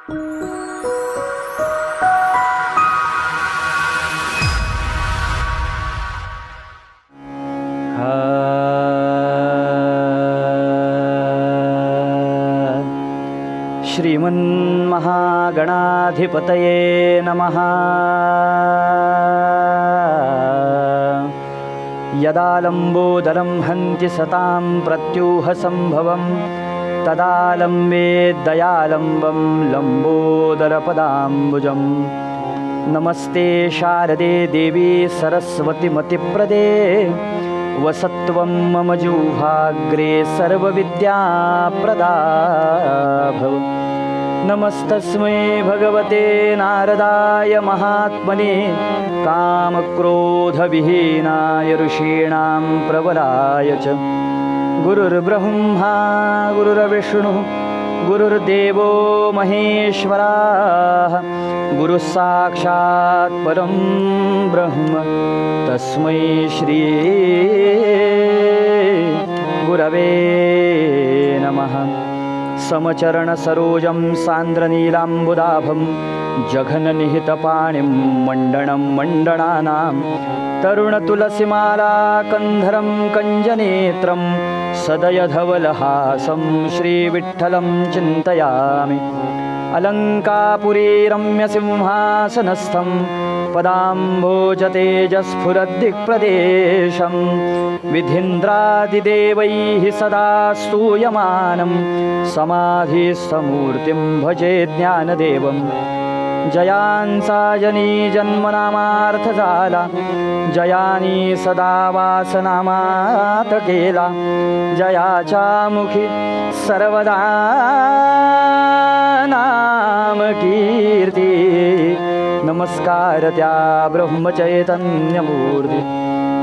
श्रीमन्महागणाधिपतये नमः। यदा लम्बोदरं हन्ति सतां प्रत्यूहसम्भवं तदा लम्बेद्दयालम्बं लम्बोदरपदाम्बुजं। नमस्ते शारदे देवी सरस्वतीमतिप्रदे वसत्वं मम जिह्वाग्रे सर्वविद्याप्रदा भव। नमस्तस्मै भगवते नारदाय महात्मने कामक्रोधविहीनाय ऋषीणां प्रवराय च। गुरुर्ब्रह्मा गुरुर्विष्णुः गुरुर्देवो महेश्वरः गुरुः साक्षात् परं ब्रह्म तस्मै श्री गुरवे नमः। समचरणसरोजं सान्द्रनीलाम्बुदाभं जघननिहितपाणिं मण्डनं मण्डनानां तरुणतुलसीमालाकन्धरं कञ्जनेत्रं सदयधवलहासं श्रीविठ्ठलं चिन्तयामि। अलङ्कापुरी रम्यसिंहासनस्थं पदाम्भोजतेजस्फुरद्दिक्प्रदेशं विधीन्द्रादिदेवैः सदा स्तूयमानं समाधिस्थमूर्तिं भजे ज्ञानदेवं। जयांसाजनी जन्मनामार्थजाला जयानी सदा वासनामातकेला जयाच्या मुखी सर्वदा नाम कीर्ती। नमस्कार त्या ब्रह्मचैतन्यमूर्ती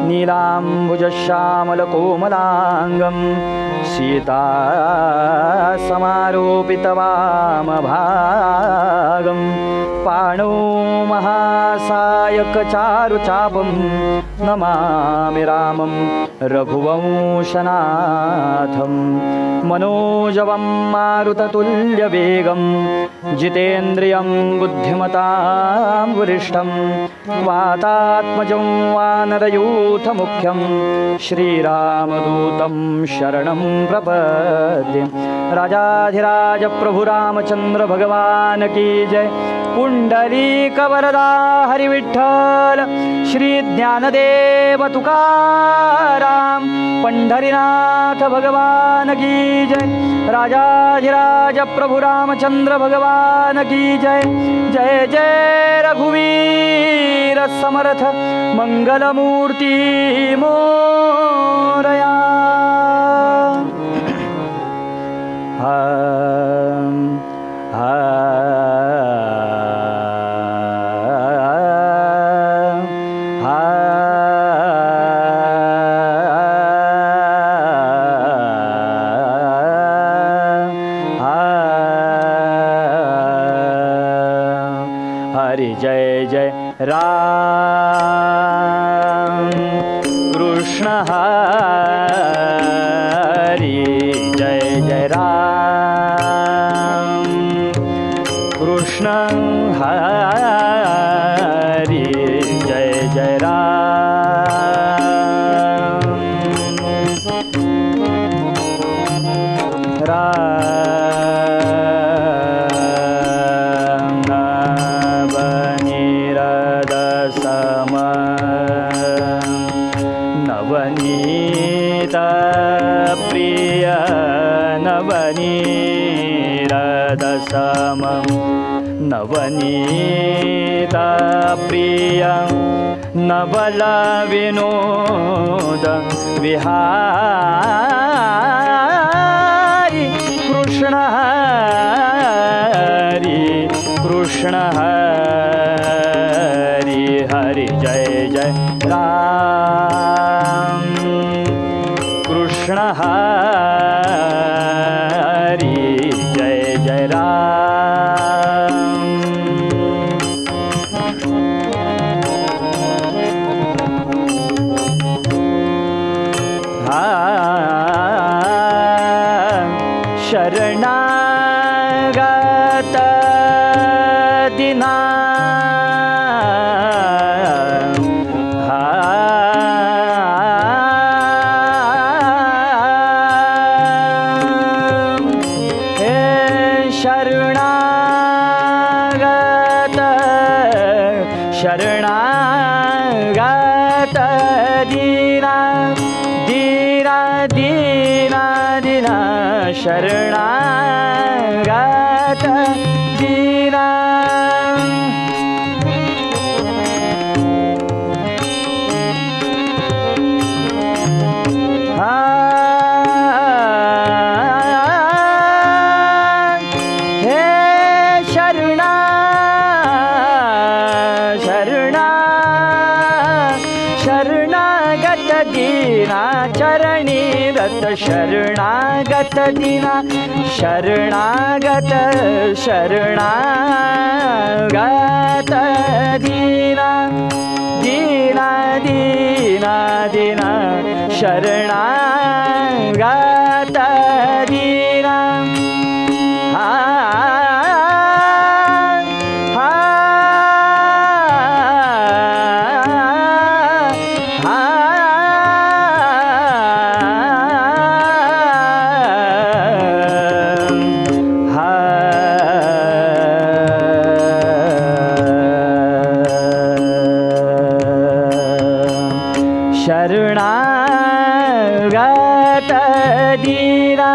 नीलाम्बुजश्यामलकोमलाङ्गं सीता समारोपितवामभागं पाणौ महासायकचारुचापं नमामि रामं रघुवंशनाथं। मनोजवं मारुततुल्यवेगं जितेन्द्रियं बुद्धिमतां वरिष्ठं वातात्मजं वानरयूथमुख्यं श्रीरामदूतं शरणं प्रपद्ये। राजाधिराज प्रभु रामचंद्र भगवान की जय। पुंडलीकवरदा हरिविठ्ठल श्री ज्ञानदेव तुकाराम पंढरीनाथ भगवान की जय। राजाधिराज प्रभु रामचंद्र भगवान की जय। जय जय रघुवीर समर्थ मंगलमूर्ती मोरया। हरि जय जय राम कृष्ण हरि जय जय राम कृष्ण हरि जय जय राम। नवनीत प्रिय नवनीरदसमं नवनीत प्रिय नवल विनोद विहारी कृष्ण हरि कृष्ण हरि हरि जय जय राम कृष्ण हरि जय जय राम। शरणागत दिना शरणागत दीना दीना दीना दीना शरणागत दीना शरणागत दीना चरणी रत शरणागत दीना शरणागत शरणागत दीना दीना दीना दीना शरणागत दीना शरणागत दीना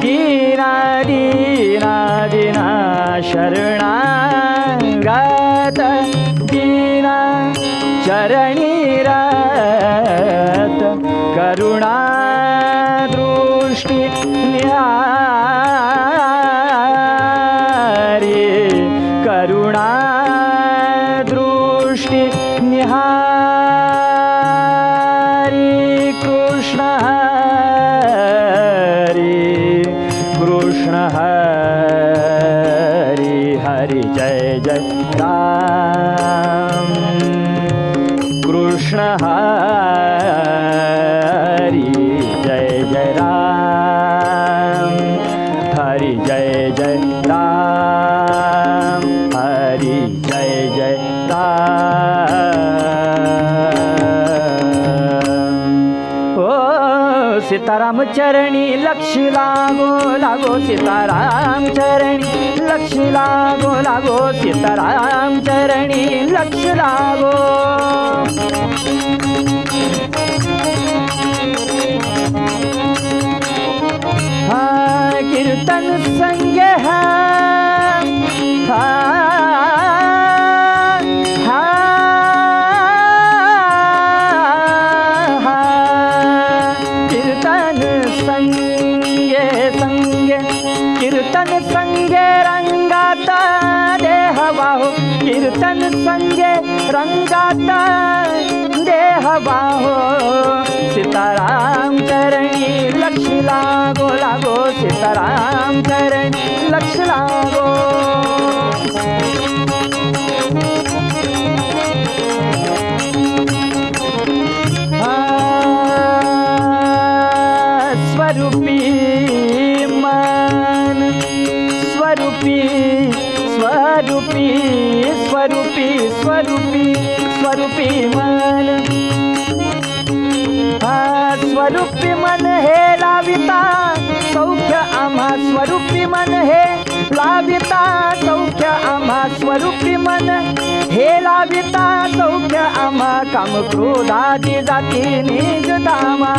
दीना दीना दीना शरणागत दीना चरणी रत करुणा दृष्टी निहारी करुणा दृष्टी निहारी कृष्ण हरी हरि जय जय राम कृष्ण हरी जय जय राम हरि जय जय राम हरि जय जय राम। ओ सीताराम चरणी लक्ष लागो लागो सीताराम चरणी लक्ष लागो लागो सीताराम चरणी लक्ष लागो हा कीर्तन संगे हा कीर्तन संगे रंगात देह वाहो कीर्तन संगे रंगात देह वाहो सीताराम चरणी लक्ष लागो लागो सीताराम चरणी लक्ष लागो स्वरूपी स्वरूपी स्वरूपी स्वरूपी स्वरूपी स्वरूपी मन स्वरूपी मन हे लाविता सौख्य आम्हा स्वरूपी मन हे लाविता सौख्य आम्हा स्वरूपी मन हे लाविता सौख्य आम्हा काम क्रोधादी जाती निज धामा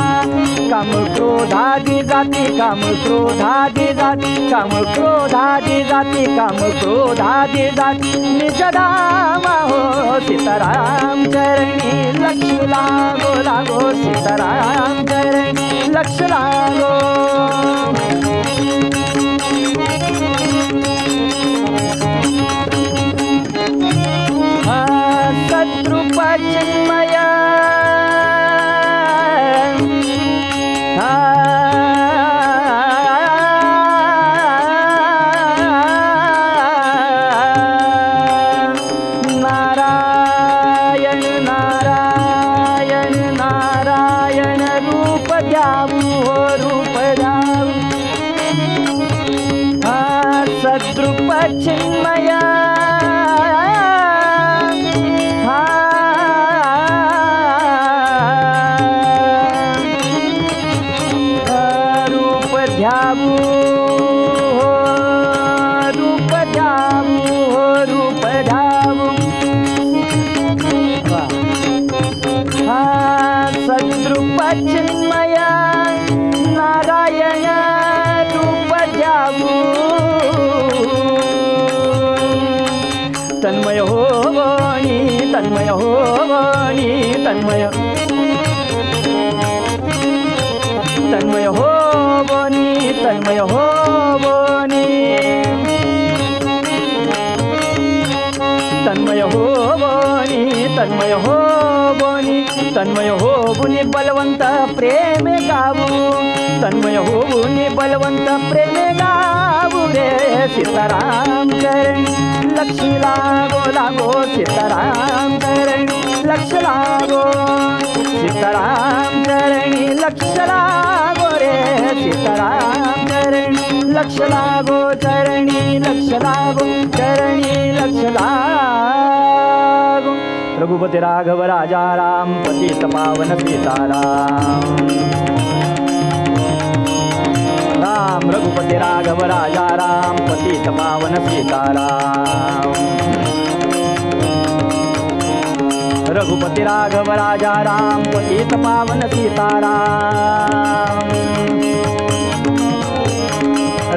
काम क्रोधादी जाती काम क्रोधादी जाती काम क्रोधादी जाती काम क्रोधादी जाती निज धामा हो सीताराम चरणी लक्ष लागो लागो सीताराम चरणी लक्ष लागो सद्रूप चिन्मय नारायण नारायण नारायण रूप द्यावू हो रूप द्यावू सद्रूप चिन्मया रूप ध्यावू रूप ध्यावू रूप ध्यावू सद्रूप चिन्मया नारायण रूप ध्यावू तन्मय हो वाणी तन्मय हो वाणी तन्मय तन्मय हो वाणी तन्मय हो वाणी तन्मय हो वाणी तन्मय हो वाणी तन्मय हो बुनी बलवंत प्रेमे गावू तन्मय हो बुनी बलवंत प्रेमे गावू रे सीताराम चरणी लक्ष्मी लागो लागो सीताराम चरणी लक्ष लागो सीताराम चरणी लक्ष लागो रे सीताराम चरणी लक्ष लागो चरणी लक्ष लागो चरणी लक्ष लागो रघुपती राघव राजा राम पतित पावन सीताराम राम रघुपती राघव राजा राम पतित पावन सीताराम रघुपती राघव राजा राम पतित पावन सीताराम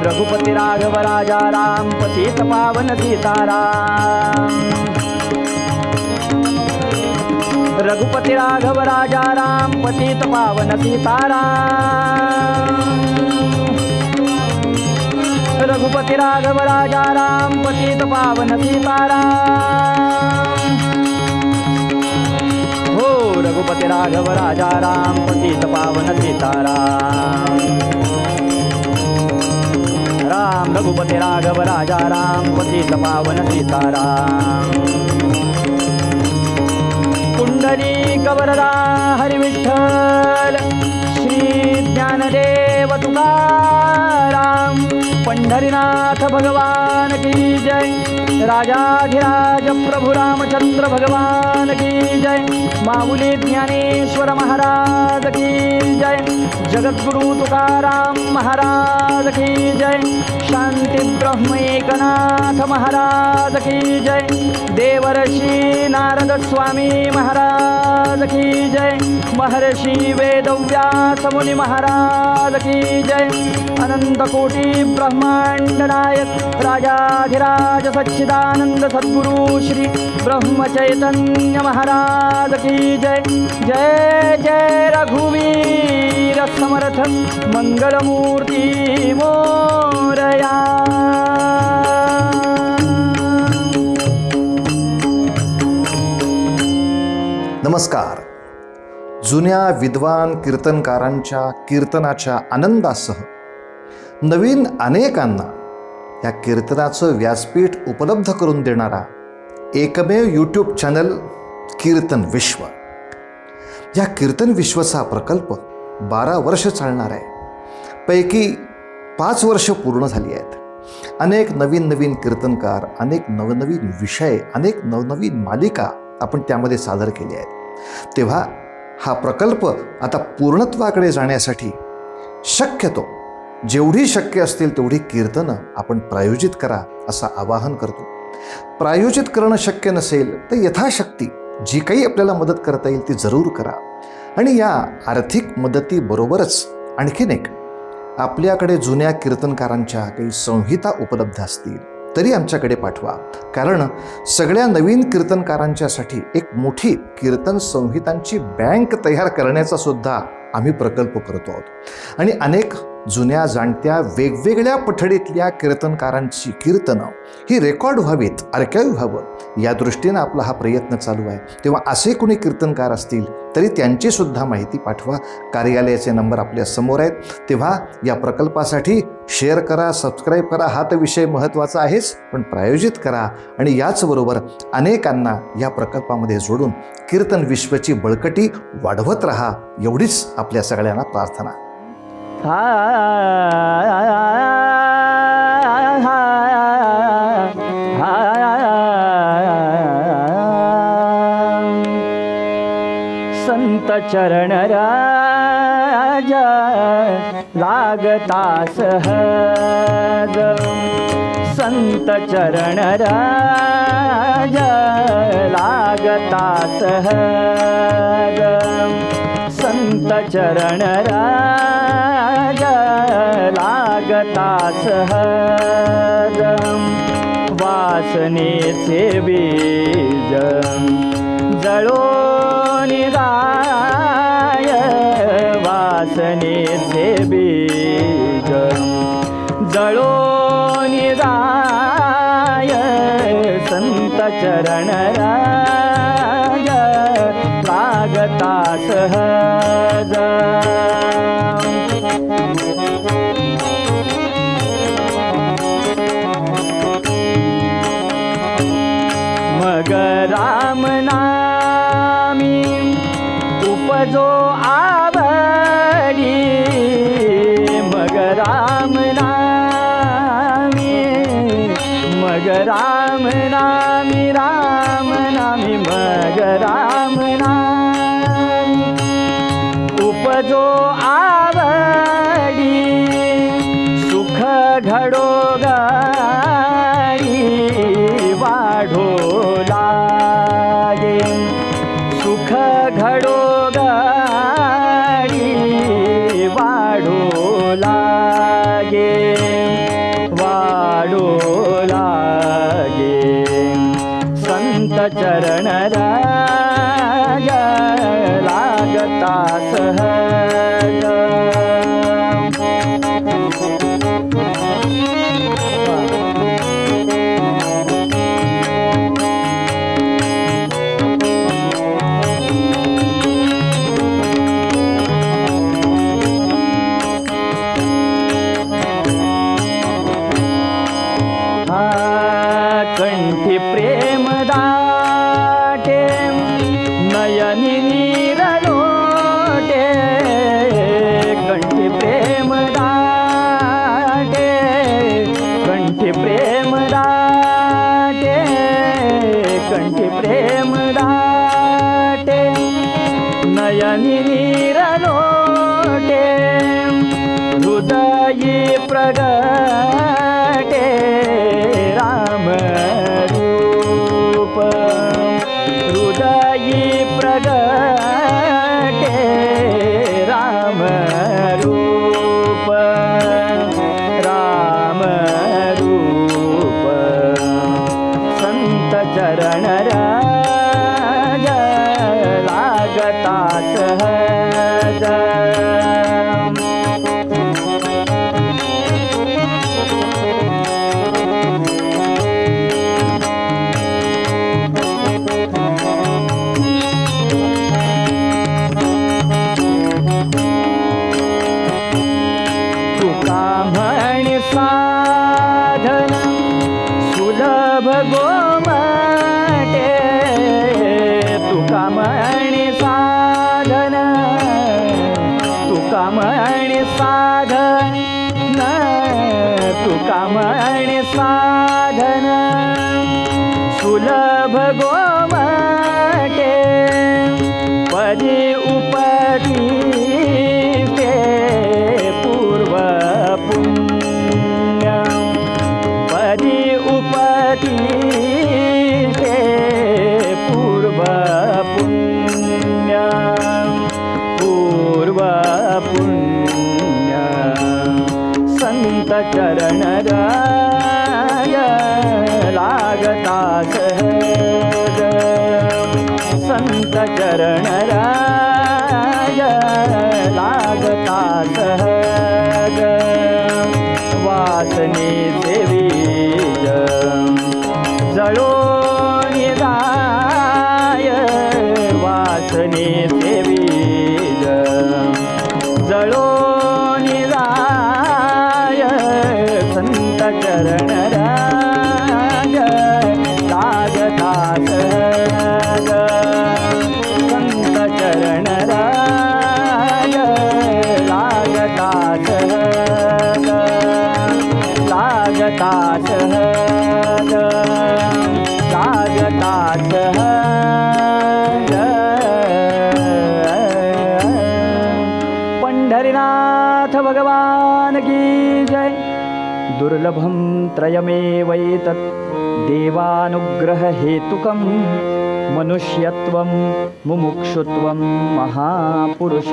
रघुपती राघव राजा राम पतित पावन सीताराम रघुपती राघव राजा राम पतित पावन सीताराम रघुपती राघव राजा राम पतित पावन सीताराम हो रघुपती राघव राजा राम पतित पावन सीताराम राम रघुपती राघव राजा राम पतित पावन सीताराम पुंडलिक वरदा हरी विठ्ठल श्री ज्ञानदेव तुकाराम पंढरीनाथ भगवान की जय राजाधिराज प्रभु रामचंद्र भगवान की जय माऊली ज्ञानेश्वर महाराज की जय जगद्गुरु तुकाराम महाराज की जय शांती ब्रह्म एकनाथ महाराज की जय देवर्षि नारद स्वामी महाराज की जय महर्षि वेदव्यास मुनि महाराज की जय अनंत कोटि ब्रह्मांड नायक राजाधिराज सच्चिदानंद सद्गुरु श्री ब्रह्म चैतन्य महाराज की जय जय जय रघुवीर समर्थ मंगलमूर्ती मोरया नमस्कार. जुन्या विद्वान कीर्तनकारांच्या कीर्तनाच्या आनंदासह नवीन अनेकांना या कीर्तनाचं व्यासपीठ उपलब्ध करून देणारा एकमेव यूट्यूब चॅनल कीर्तन विश्व. या कीर्तन विश्वचा प्रकल्प 12 वर्ष चालणार आहे. पैकी 5 वर्ष पूर्ण झाली आहेत. अनेक नवीन नवीन कीर्तनकार, अनेक नवनवीन विषय, अनेक नवनवीन मालिका आपण त्यामध्ये सादर केल्या आहेत. तेव्हा हा प्रकल्प आता पूर्णत्वाकडे जाण्यासाठी शक्यतो जेवढी शक्य असतील तेवढी कीर्तनं आपण प्रायोजित करा असं आवाहन करतो. प्रायोजित करणं शक्य नसेल तर यथाशक्ती जी काही आपल्याला मदत करता येईल ती जरूर करा. आणि या आर्थिक मदतीबरोबरच आणखीन एक, आपल्याकडे जुन्या कीर्तनकारांच्या काही संहिता उपलब्ध असतील तरी आमच्याकडे पाठवा. कारण सगळ्या नवीन कीर्तनकारांच्यासाठी एक मोठी कीर्तन संहितांची बँक तयार करण्याचा सुद्धा आम्ही प्रकल्प करतो आहोत. आणि अनेक जुन्या जाणत्या वेगवेगळ्या पठडीतल्या कीर्तनकारांची कीर्तनं ही रेकॉर्ड व्हावीत, आर्काईव्ह व्हावं या दृष्टीनं आपला हा प्रयत्न चालू आहे. तेव्हा असे कोणी कीर्तनकार असतील तरी त्यांची सुद्धा माहिती पाठवा. कार्यालयाचे नंबर आपल्या समोर आहेत. तेव्हा या प्रकल्पासाठी शेअर करा, सबस्क्राईब करा. हा तर विषय महत्त्वाचा आहेच, पण प्रायोजित करा आणि याचबरोबर अनेकांना या प्रकल्पामध्ये जोडून कीर्तन विश्वची बळकटी वाढवत राहा, एवढीच आपल्या सगळ्यांना प्रार्थना. हा संत चरण राज लागता सहज संत चरण राज लागता सहज संत चरण राज लागता सहज वासनेचे बीज जळोन गाय वासनेचे बीज जळोन गाय संत चरण राज लागता सहज मग राम नामी उपजो आवडी मग राम नामी मग राम नामी राम नामी मग राम नामी उपजो आवडी सुख घडो गाडी वाढो लागे सुख घडो गाडी वाढो लागे वाढो लागे संत चरण राज लागता सहज कंठी प्रेम दाटे नयनी नीर लोटे कंठी प्रेम दाटे कंठी प्रेम दाटे कंठी प्रेम दाटे नयनी नीर लोटे हृदयी प्रगटे राम रूप हृदयी प्रगटे राम रूप राम रूप संत चरण राज लागता सहज म्हणी साधन सुलभ गोमटे तुका म्हणी साधन तुका म्हणी साधन तुका म्हणी साधन सुलभ गोमटे पदी उपदी पूर्व पुण्य पदी उपदी पूर्व पुण्य पूर्व पुण्य संत चरण राज लागता सहज संत चरण राज लागता सहज वासनेचे बीज जळोन गाय वासनेचे बीज जळोन गाय संत दुर्लभं त्रयमेवैतत् देवानुग्ररहेतुकं मनुष्यत्वं मुमुक्षुत्वं महापुरुषसंश्रयात्।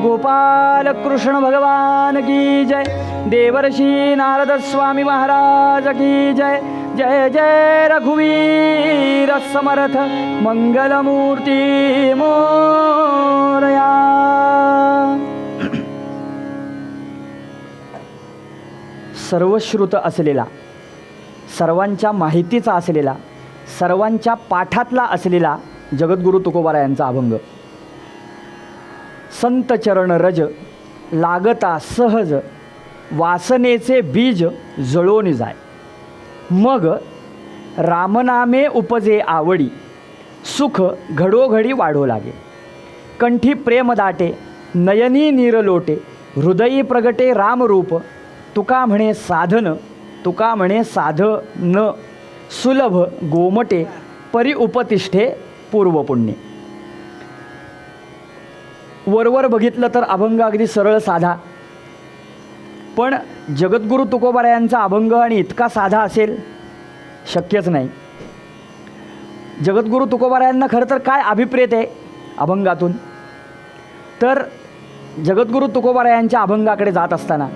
गोपाल कृष्ण भगवान की जय। देवर्षि नारद स्वामी महाराज की जय। जय जय रघुवीर समर्थ मंगलमूर्ती मोरया। सर्वश्रुत असलेला, सर्वांच्या माहितीचा असलेला, सर्वांच्या पाठातला असलेला जगद्गुरु तुकोबारा यांचा अभंग। संत चरण रज लागता सहज, वासनेचे बीज जळोनी जाय। मग रामनामे उपजे आवडी, सुख घडोघडी वाढो लागे। कंठी प्रेम दाटे, नयनी नीर लोटे, हृदयी प्रगटे रामरूप। तुका म्हणे साधन, तुका म्हणे साधन, सुलभ गोमटे परी उपतिष्ठे पूर्वपुण्य। वरवर बघितलं तर अभंग अगदी सरळ साधा, पण जगद्गुरु तुकोबारा यांचा अभंग आणि इतका साधा असेल शक्यच नाही। जगद्गुरु तुकोबारा यांना खरं तर काय अभिप्रेत आहे अभंगातून, तर जगद्गुरु तुकोबारा यांच्या अभंगाकडे जात असताना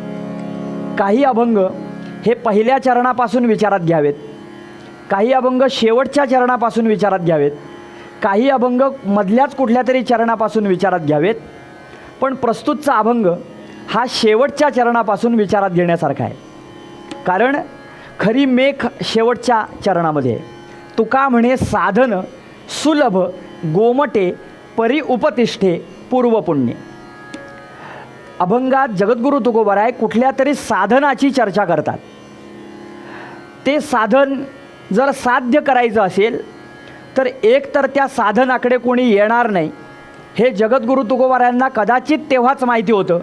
काही अभंग हे पहिल्या चरणापासून विचारात घ्यावेत, काही अभंग शेवटच्या चरणापासून विचारात घ्यावेत, काही अभंग मधल्याच कुठल्या तरी चरणापासून विचारात घ्यावेत। पण प्रस्तुतचा अभंग हा शेवटच्या चरणापासून विचारात घेण्यासारखा आहे, कारण खरी मेख शेवटच्या चरणामध्ये आहे। तुका म्हणे साधन, सुलभ गोमटे परी उपतिष्ठे पूर्वपुण्य। अभंगात जगद्गुरु तुकोबाराय कुठल्या तरी साधनाची चर्चा करतात। ते साधन जर साध्य करायचं असेल तर एक तर त्या साधनाकडे कोणी येणार नाही हे जगद्गुरु तुकोबारायांना कदाचित तेव्हाच माहिती होतं,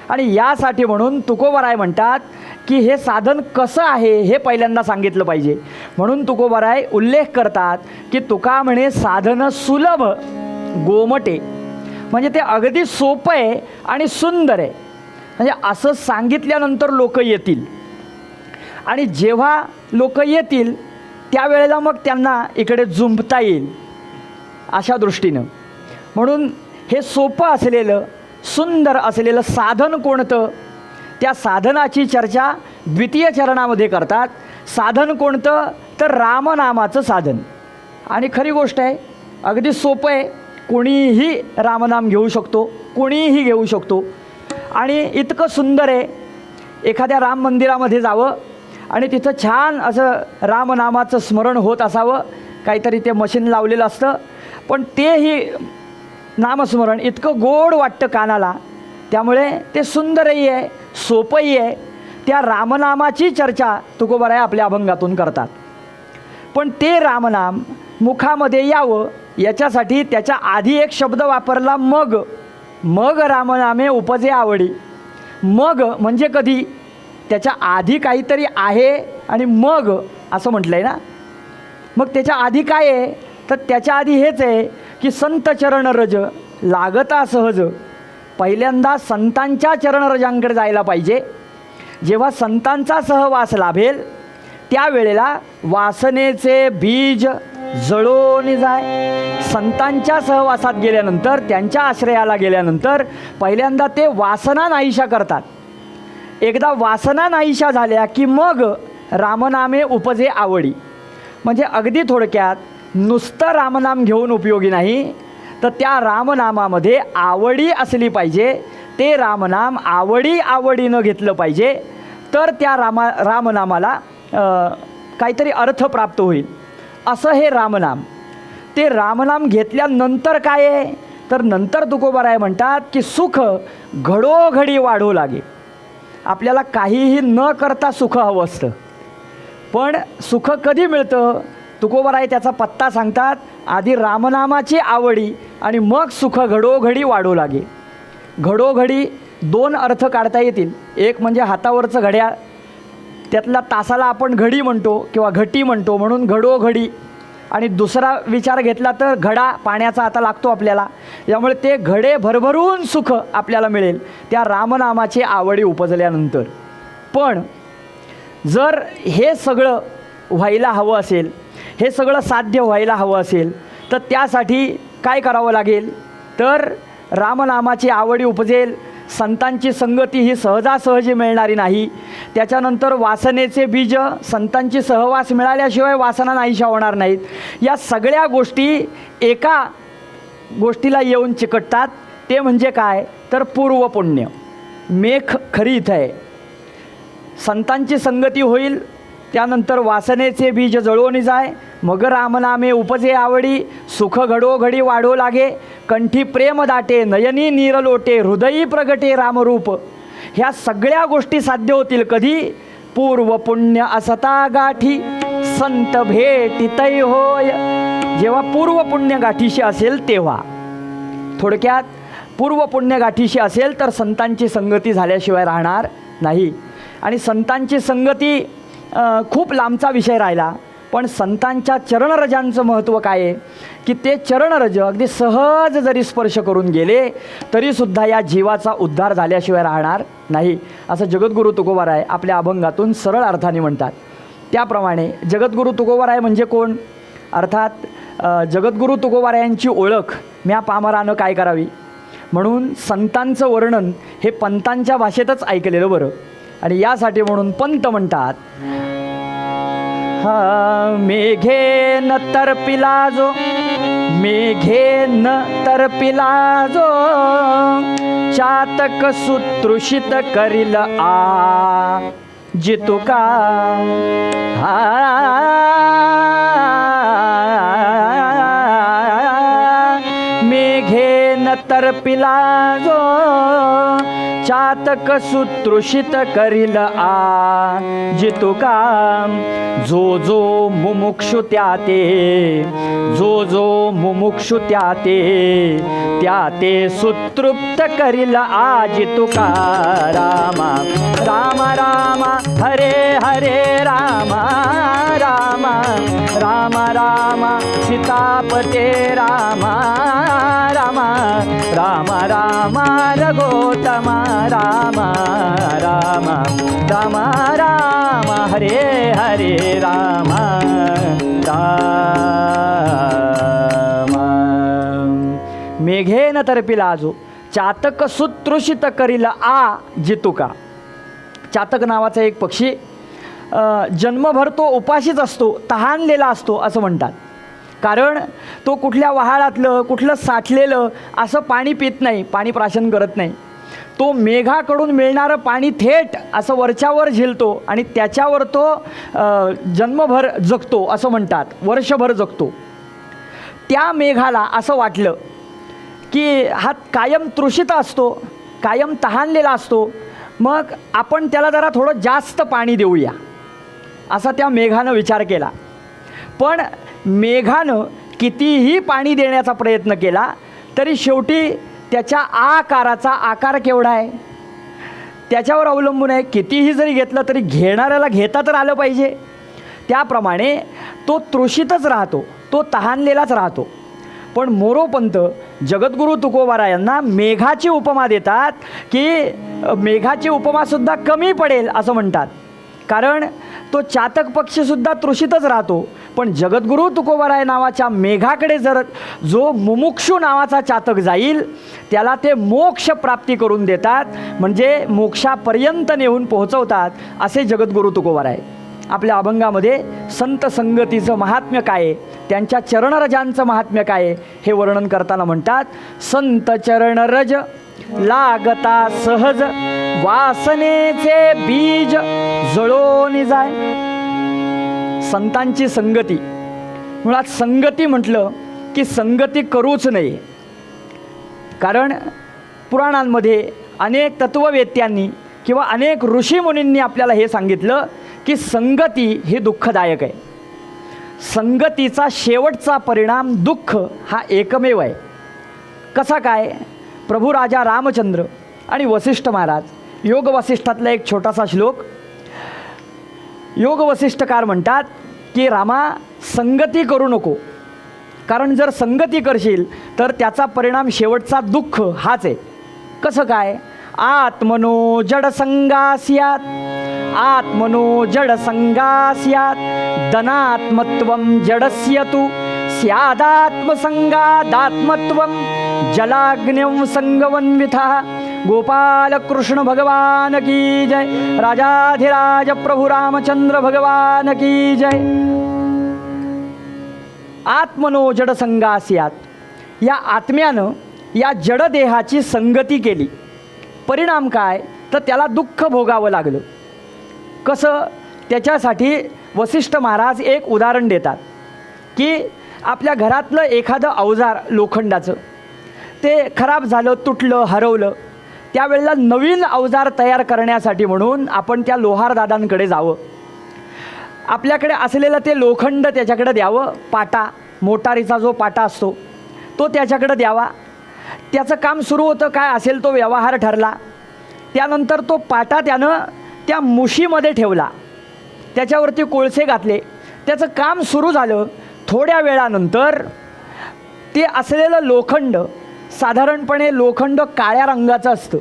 आणि यासाठी म्हणून तुकोबाराय म्हणतात की हे साधन कसं आहे हे पहिल्यांदा सांगितलं पाहिजे। म्हणून तुकोबाराय उल्लेख करतात की तुका म्हणे साधन सुलभ गोमटे, म्हणजे ते अगदी सोपं आहे आणि सुंदर आहे। म्हणजे असं सांगितल्यानंतर लोक येतील, आणि जेव्हा लोक येतील त्यावेळेला मग त्यांना इकडे जुंपता येईल अशा दृष्टीनं। म्हणून हे सोपं असलेलं सुंदर असलेलं साधन कोणतं, त्या साधनाची चर्चा द्वितीय चरणामध्ये करतात। साधन कोणतं तर रामनामाचं साधन, आणि खरी गोष्ट आहे अगदी सोपं आहे, कोणीही रामनाम घेऊ शकतो, कोणीही घेऊ शकतो, आणि इतकं सुंदर आहे। एखाद्या राम मंदिरामध्ये जावं आणि तिथं छान असं रामनामाचं स्मरण होत असावं, काहीतरी ते मशीन लावलेलं असतं, पण तेही नामस्मरण इतकं गोड वाटतं कानाला, त्यामुळे ते सुंदरही आहे सोपंही आहे। त्या रामनामाची चर्चा तुकोबाराय आपल्या अभंगातून करतात, पण ते रामनाम मुखामध्ये यावं याच्यासाठी त्याच्या आधी एक शब्द वापरला मग, मग रामनामे उपजे आवडी। मग म्हणजे कधी, त्याच्या आधी काहीतरी आहे आणि मग असं म्हटलं आहे ना। मग त्याच्या आधी काय आहे तर त्याच्या आधी हेच आहे की संत चरण रज लागता सहज। पहिल्यांदा संतांच्या चरणरजांकडे जायला पाहिजे। जेव्हा संतांचा सहवास लाभेल त्यावेळेला वासनेचे बीज जळोनी जाय। संतांच्या सहवासात गेल्यानंतर, त्यांच्या आश्रयाला गेल्यानंतर पहिल्यांदा ते वासना नाहीशा करतात। एकदा वासना नाहीशा झाल्या की मग रामनामे उपजे आवडी। म्हणजे अगदी थोडक्यात नुसतं रामनाम घेऊन उपयोगी नाही, तर त्या रामनामामध्ये आवडी असली पाहिजे। ते रामनाम आवडीनं घेतलं पाहिजे, तर त्या रामनामाला काहीतरी अर्थ प्राप्त होईल। असं हे रामनाम। ते रामनाम घेतल्यानंतर काय आहे तर नंतर तुकोबाराय म्हणतात की सुख घडोघडी वाढू लागे। आपल्याला काहीही न करता सुख हवं असतं, पण सुख कधी मिळतं तुकोबाराय त्याचा पत्ता सांगतात। आधी रामनामाची आवडी आणि मग सुख घडोघडी वाढू लागे। घडोघडी दोन अर्थ काढता येतील। एक म्हणजे हातावरचं घड्याळ, त्यातला तासाला आपण घडी म्हणतो किंवा घटी म्हणतो, म्हणून घडोघडी। आणि दुसरा विचार घेतला तर घडा पाण्याचा आता लागतो आपल्याला, त्यामुळे ते घडे भरभरून सुख आपल्याला मिळेल त्या रामनामाची आवडी उपजल्यानंतर। पण जर हे सगळं व्हायला हवं असेल, हे सगळं साध्य व्हायला हवं असेल, तर त्यासाठी काय करावं लागेल? तर रामनामाची आवडी उपजेल, संतांची संगती ही सहजासहजी मिळणारी नाही. त्याच्यानंतर वासनेचे बीज, संतांची सहवास मिळाल्याशिवाय वासना नाहीशा होणार नाहीत. या सगळ्या गोष्टी एका गोष्टीला येऊन चिकटतात. ते म्हणजे काय? तर पूर्वपुण्य. मेख खरी इथं आहे. संतांची संगती होईल, त्यानंतर वासनेचे बीज जळोनी जाय, मग रामनामे उपजे आवडी, सुख घडोघडी वाढो लागे, कंठी प्रेम दाटे, नयनी नीर लोटे, हृदयी प्रगटे रामरूप. ह्या सगळ्या गोष्टी साध्य होतील कधी? पूर्व पुण्य असता गाठी, संत भेटी तै होय. जेव्हा पूर्व पुण्य गाठीशी असेल तेव्हा. थोडक्यात पूर्व पुण्य गाठीशी असेल तर संतांची संगती झाल्याशिवाय राहणार नाही. आणि संतांची संगती खूप लांबचा विषय राहिला, पण संतांच्या चरणरजांचं महत्त्व काय आहे की ते चरणरज अगदी सहज जरी स्पर्श करून गेले तरीसुद्धा या जीवाचा उद्धार झाल्याशिवाय राहणार नाही, असं जगद्गुरू तुकोबाराय आपल्या अभंगातून सरळ अर्थाने म्हणतात. त्याप्रमाणे जगद्गुरू तुकोबाराय म्हणजे कोण? अर्थात जगद्गुरू तुकोबारायांची ओळख म्या पामरानं काय करावी, म्हणून संतांचं वर्णन हे पंतांच्या भाषेतच ऐकलेलं बरं. आणि यासाठी म्हणून पंत म्हणतात, मेघेन तरपिला जो, मेघेन तरपिला जो, चातक सुतृषित करील आ जितुका. मेघेन तरपिला जो, चातक सुतृषित करील आ जितुका. जो जो मुमुक्षु त्याते, जो जो मुमुक्षु त्याते, त्याते सुतृप्त करील आ जितुका. रामा राम राम हरे हरे रामा राम राम राम सीतापते रामा राम राम राम रघोत्तमा राम राम राम राम हरे हरे राम राम. मेघेन तरपिला जो, चातक सुतृषित करील आ जितुका. चातक नावाचा एक पक्षी जन्मभर तो उपाशीच असतो, तहानलेला असतो असं म्हणतात. कारण तो कुठल्या वहाळातलं कुठलं साठलेलं असं पाणी पित नाही, पाणी प्राशन करत नाही. तो मेघाकडून मिळणारं पाणी थेट असं वरच्यावर झेलतो आणि त्याच्यावर तो जन्मभर जगतो असं म्हणतात, वर्षभर जगतो. त्या मेघाला असं वाटलं की हा कायम तृषित असतो, कायम तहानलेला असतो, मग आपण त्याला जरा थोडं जास्त पाणी देऊया असा त्या मेघानं विचार केला. पण मेघानं कितीही पाणी देण्याचा प्रयत्न केला तरी शेवटी त्याच्या आकाराचा आकार केवढा आहे त्याच्यावर अवलंबून आहे. कितीही जरी घेतलं तरी घेणाऱ्याला घेता तर आलं पाहिजे. त्याप्रमाणे तो तृषितच राहतो, तो तहानलेलाच राहतो. पण मोरोपंत जगद्गुरू तुकोबारायांना मेघाची उपमा देतात की मेघाची उपमासुद्धा कमी पडेल असं म्हणतात. कारण तो चातक पक्षीसुद्धा तृषितच राहतो, पण जगद्गुरू तुकोबाराय नावाच्या मेघाकडे जर जो मुमुक्षू नावाचा चातक जाईल त्याला ते मोक्ष प्राप्ती करून देतात, म्हणजे मोक्षापर्यंत नेऊन पोहोचवतात असे जगद्गुरू तुकोबाराय. आपल्या अभंगामध्ये संत संगतीचं महात्म्य काय आहे, त्यांच्या चरणरजांचं महात्म्य काय आहे हे वर्णन करताना म्हणतात, संत चरणरज लागता सहज, वासनेचे बीज जळोनी जाय. संतांची संगती, मुळात संगती म्हटलं की संगती करूच नये. कारण पुराणांमध्ये अनेक तत्ववेत्यांनी किंवा अनेक ऋषीमुनींनी आपल्याला हे सांगितलं की संगती ही दुःखदायक आहे. संगतीचा शेवटचा परिणाम दुःख हा एकमेव आहे. कसा काय? प्रभू राजा रामचंद्र आणि वसिष्ठ महाराज, योग वसिष्ठातला एक छोटासा श्लोक. योग वसिष्ठकार म्हणतात की रामा, संगती करू नको, कारण जर संगती करशील तर त्याचा परिणाम शेवटचा दुःख हाच आहे. कसं काय? आत्मनो जड संगास्यात, आत्मनो जड संगास्यात् दनात्मत्वं जडस्य तु स्यादात्मसंगादात्मत्वं जलाग्न्यं संगवन्वितः। गोपाल कृष्ण भगवान की जय। राजाधिराज प्रभु रामचंद्र भगवान की जय। आत्मनो जड संगास्यात्, या आत्म्यानं या जडदेहाची संगती केली, परिणाम काय तर त्याला दुःख भोगावं लागलं. कसं? त्याच्यासाठी वसिष्ठ महाराज एक उदाहरण देतात की आपल्या घरातलं एखादं अवजार लोखंडाचं ते खराब झालं, तुटलं, हरवलं, त्यावेळेला नवीन अवजार तयार करण्यासाठी म्हणून आपण त्या लोहारदादांकडे जावं. आपल्याकडे असलेलं ते लोखंड त्याच्याकडे द्यावं, पाटा, मोटारीचा जो पाटा असतो तो त्याच्याकडे द्यावा. त्याचं काम सुरू होतं, काय असेल तो व्यवहार ठरला. त्यानंतर तो पाटा त्यानं त्या मुशीमध्ये ठेवला, त्याच्यावरती कोळसे घातले, त्याचं काम सुरू झालं. थोड्या वेळानंतर ते असलेलं लोखंड, साधारणपणे लोखंड काळ्या रंगाचं असतं,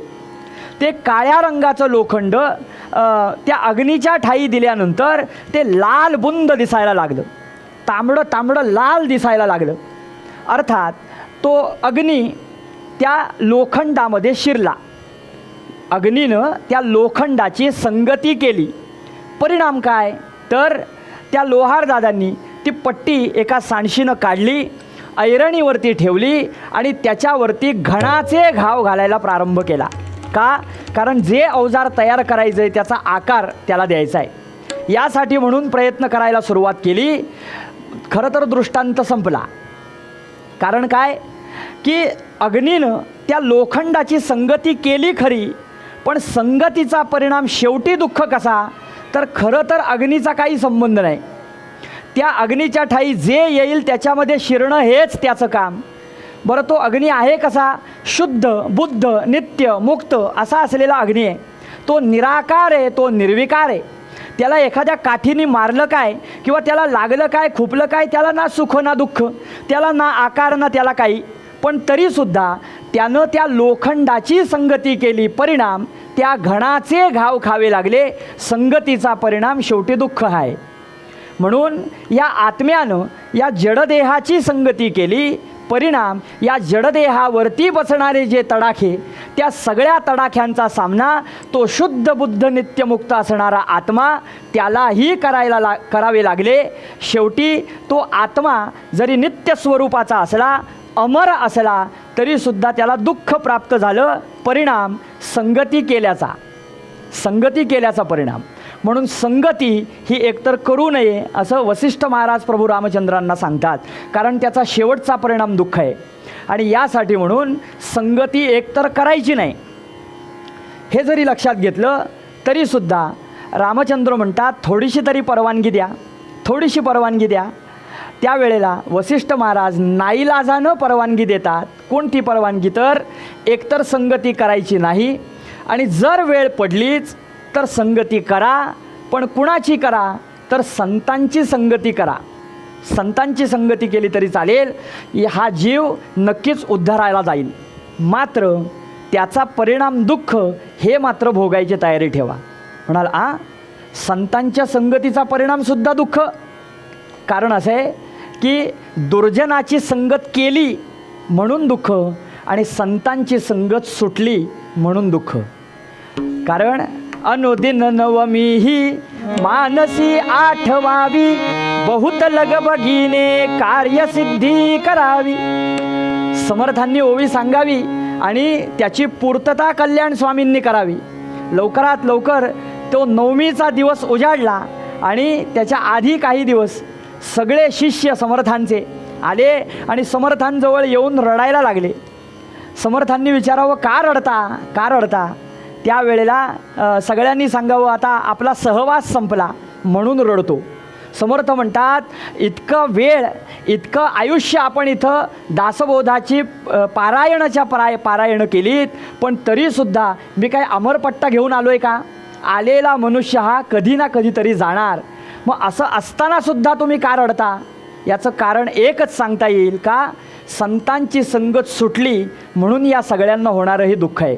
ते काळ्या रंगाचं लोखंड त्या अग्नीच्या ठाई दिल्यानंतर ते लाल बुंद दिसायला लागलं, तांबडं तांबडं लाल दिसायला लागलं. अर्थात तो अग्नी त्या लोखंडामध्ये शिरला, अग्नीनं त्या लोखंडाची संगती केली. परिणाम काय तर त्या लोहारदादांनी ती पट्टी एका सांडशीनं काढली, ऐरणीवरती ठेवली आणि त्याच्यावरती घणाचे घाव घालायला प्रारंभ केला. का? कारण जे अवजार तयार करायचं आहे त्याचा आकार त्याला द्यायचा आहे, यासाठी म्हणून प्रयत्न करायला सुरुवात केली. खरं तर दृष्टांत संपला. कारण काय की अग्नीनं त्या लोखंडाची संगती केली खरी, पण संगतीचा परिणाम शेवटी दुःख कसा तर खरं तर अग्नीचा काही संबंध नाही. त्या अग्नीच्या ठाई जे येईल त्याच्यामध्ये शिरणं हेच त्याचं काम. बरं, तो अग्नी आहे कसा? शुद्ध, बुद्ध, नित्य, मुक्त असा असलेला अग्नी आहे. तो निराकार आहे, तो निर्विकार आहे. त्याला एखाद्या काठीने मारलं काय किंवा त्याला लागलं काय, खुपलं काय, त्याला ना सुख ना दुःख, त्याला ना आकार ना त्याला काही. पण तरीसुद्धा त्यानं त्या लोखंडाची संगती केली, परिणाम त्या घणाचे घाव खावे लागले. संगतीचा परिणाम शेवटी दुःख आहे. म्हणून या आत्म्यानं या जडदेहाची संगती केली, परिणाम या जडदेहावरती बसणारे जे तडाखे, त्या सगळ्या तडाख्यांचा सामना तो शुद्ध बुद्ध नित्यमुक्त असणारा आत्मा त्यालाही करावे लागले. शेवटी तो आत्मा जरी नित्य स्वरूपाचा असला, अमर असला, तरीसुद्धा त्याला दुःख प्राप्त झालं. परिणाम संगती केल्याचा परिणाम. म्हणून संगती ही एकतर करू नये असं वसिष्ठ महाराज प्रभू रामचंद्रांना सांगतात, कारण त्याचा शेवटचा परिणाम दुःख आहे. आणि यासाठी म्हणून संगती एकतर करायची नाही. हे जरी लक्षात घेतलं तरीसुद्धा रामचंद्र म्हणतात थोडीशी तरी परवानगी द्या, थोडीशी परवानगी द्या. त्यावेळेला वसिष्ठ महाराज नाईलाजानं परवानगी देतात. कोणती परवानगी तर एकतर संगती करायची नाही, आणि जर वेळ पडलीच तर संगती करा, पण कुणाची करा तर संतांची संगती करा. संतांची संगती केली तरी चालेल, हा जीव नक्कीच उद्धारायला जाईल. मात्र त्याचा परिणाम दुःख हे मात्र भोगायची तयारी ठेवा. म्हणाल संतांच्या संगतीचा परिणामसुद्धा दुःख. कारण असं आहे की दुर्जनाची संगत केली म्हणून दुःख, आणि संतांची संगत सुटली म्हणून दुःख. कारण अनुदिन नवमी ही मानसी आठवावी, बहुत लगबगीने कार्यसिद्धी करावी. समर्थांनी ओवी सांगावी आणि त्याची पूर्तता कल्याण स्वामींनी करावी. लवकरात लवकर तो नवमीचा दिवस उजाडला आणि त्याच्या आधी काही दिवस सगळे शिष्य समर्थांचे आले आणि समर्थांजवळ येऊन रडायला लागले. समर्थांनी विचारावं का रडता, का रडता? त्यावेळेला सगळ्यांनी सांगावं आता आपला सहवास संपला म्हणून रडतो. समर्थ म्हणतात इतकं वेळ, इतकं आयुष्य आपण इथं दासबोधाची पारायण केलीत, पण तरीसुद्धा मी काय अमरपट्टा घेऊन आलो आहे का? आलेला मनुष्य हा कधी ना कधीतरी जाणार. मग असं असतानासुद्धा तुम्ही का रडता? याचं कारण एकच सांगता येईल का संतांची संगत सुटली म्हणून या सगळ्यांना होणारं हे दुःख आहे.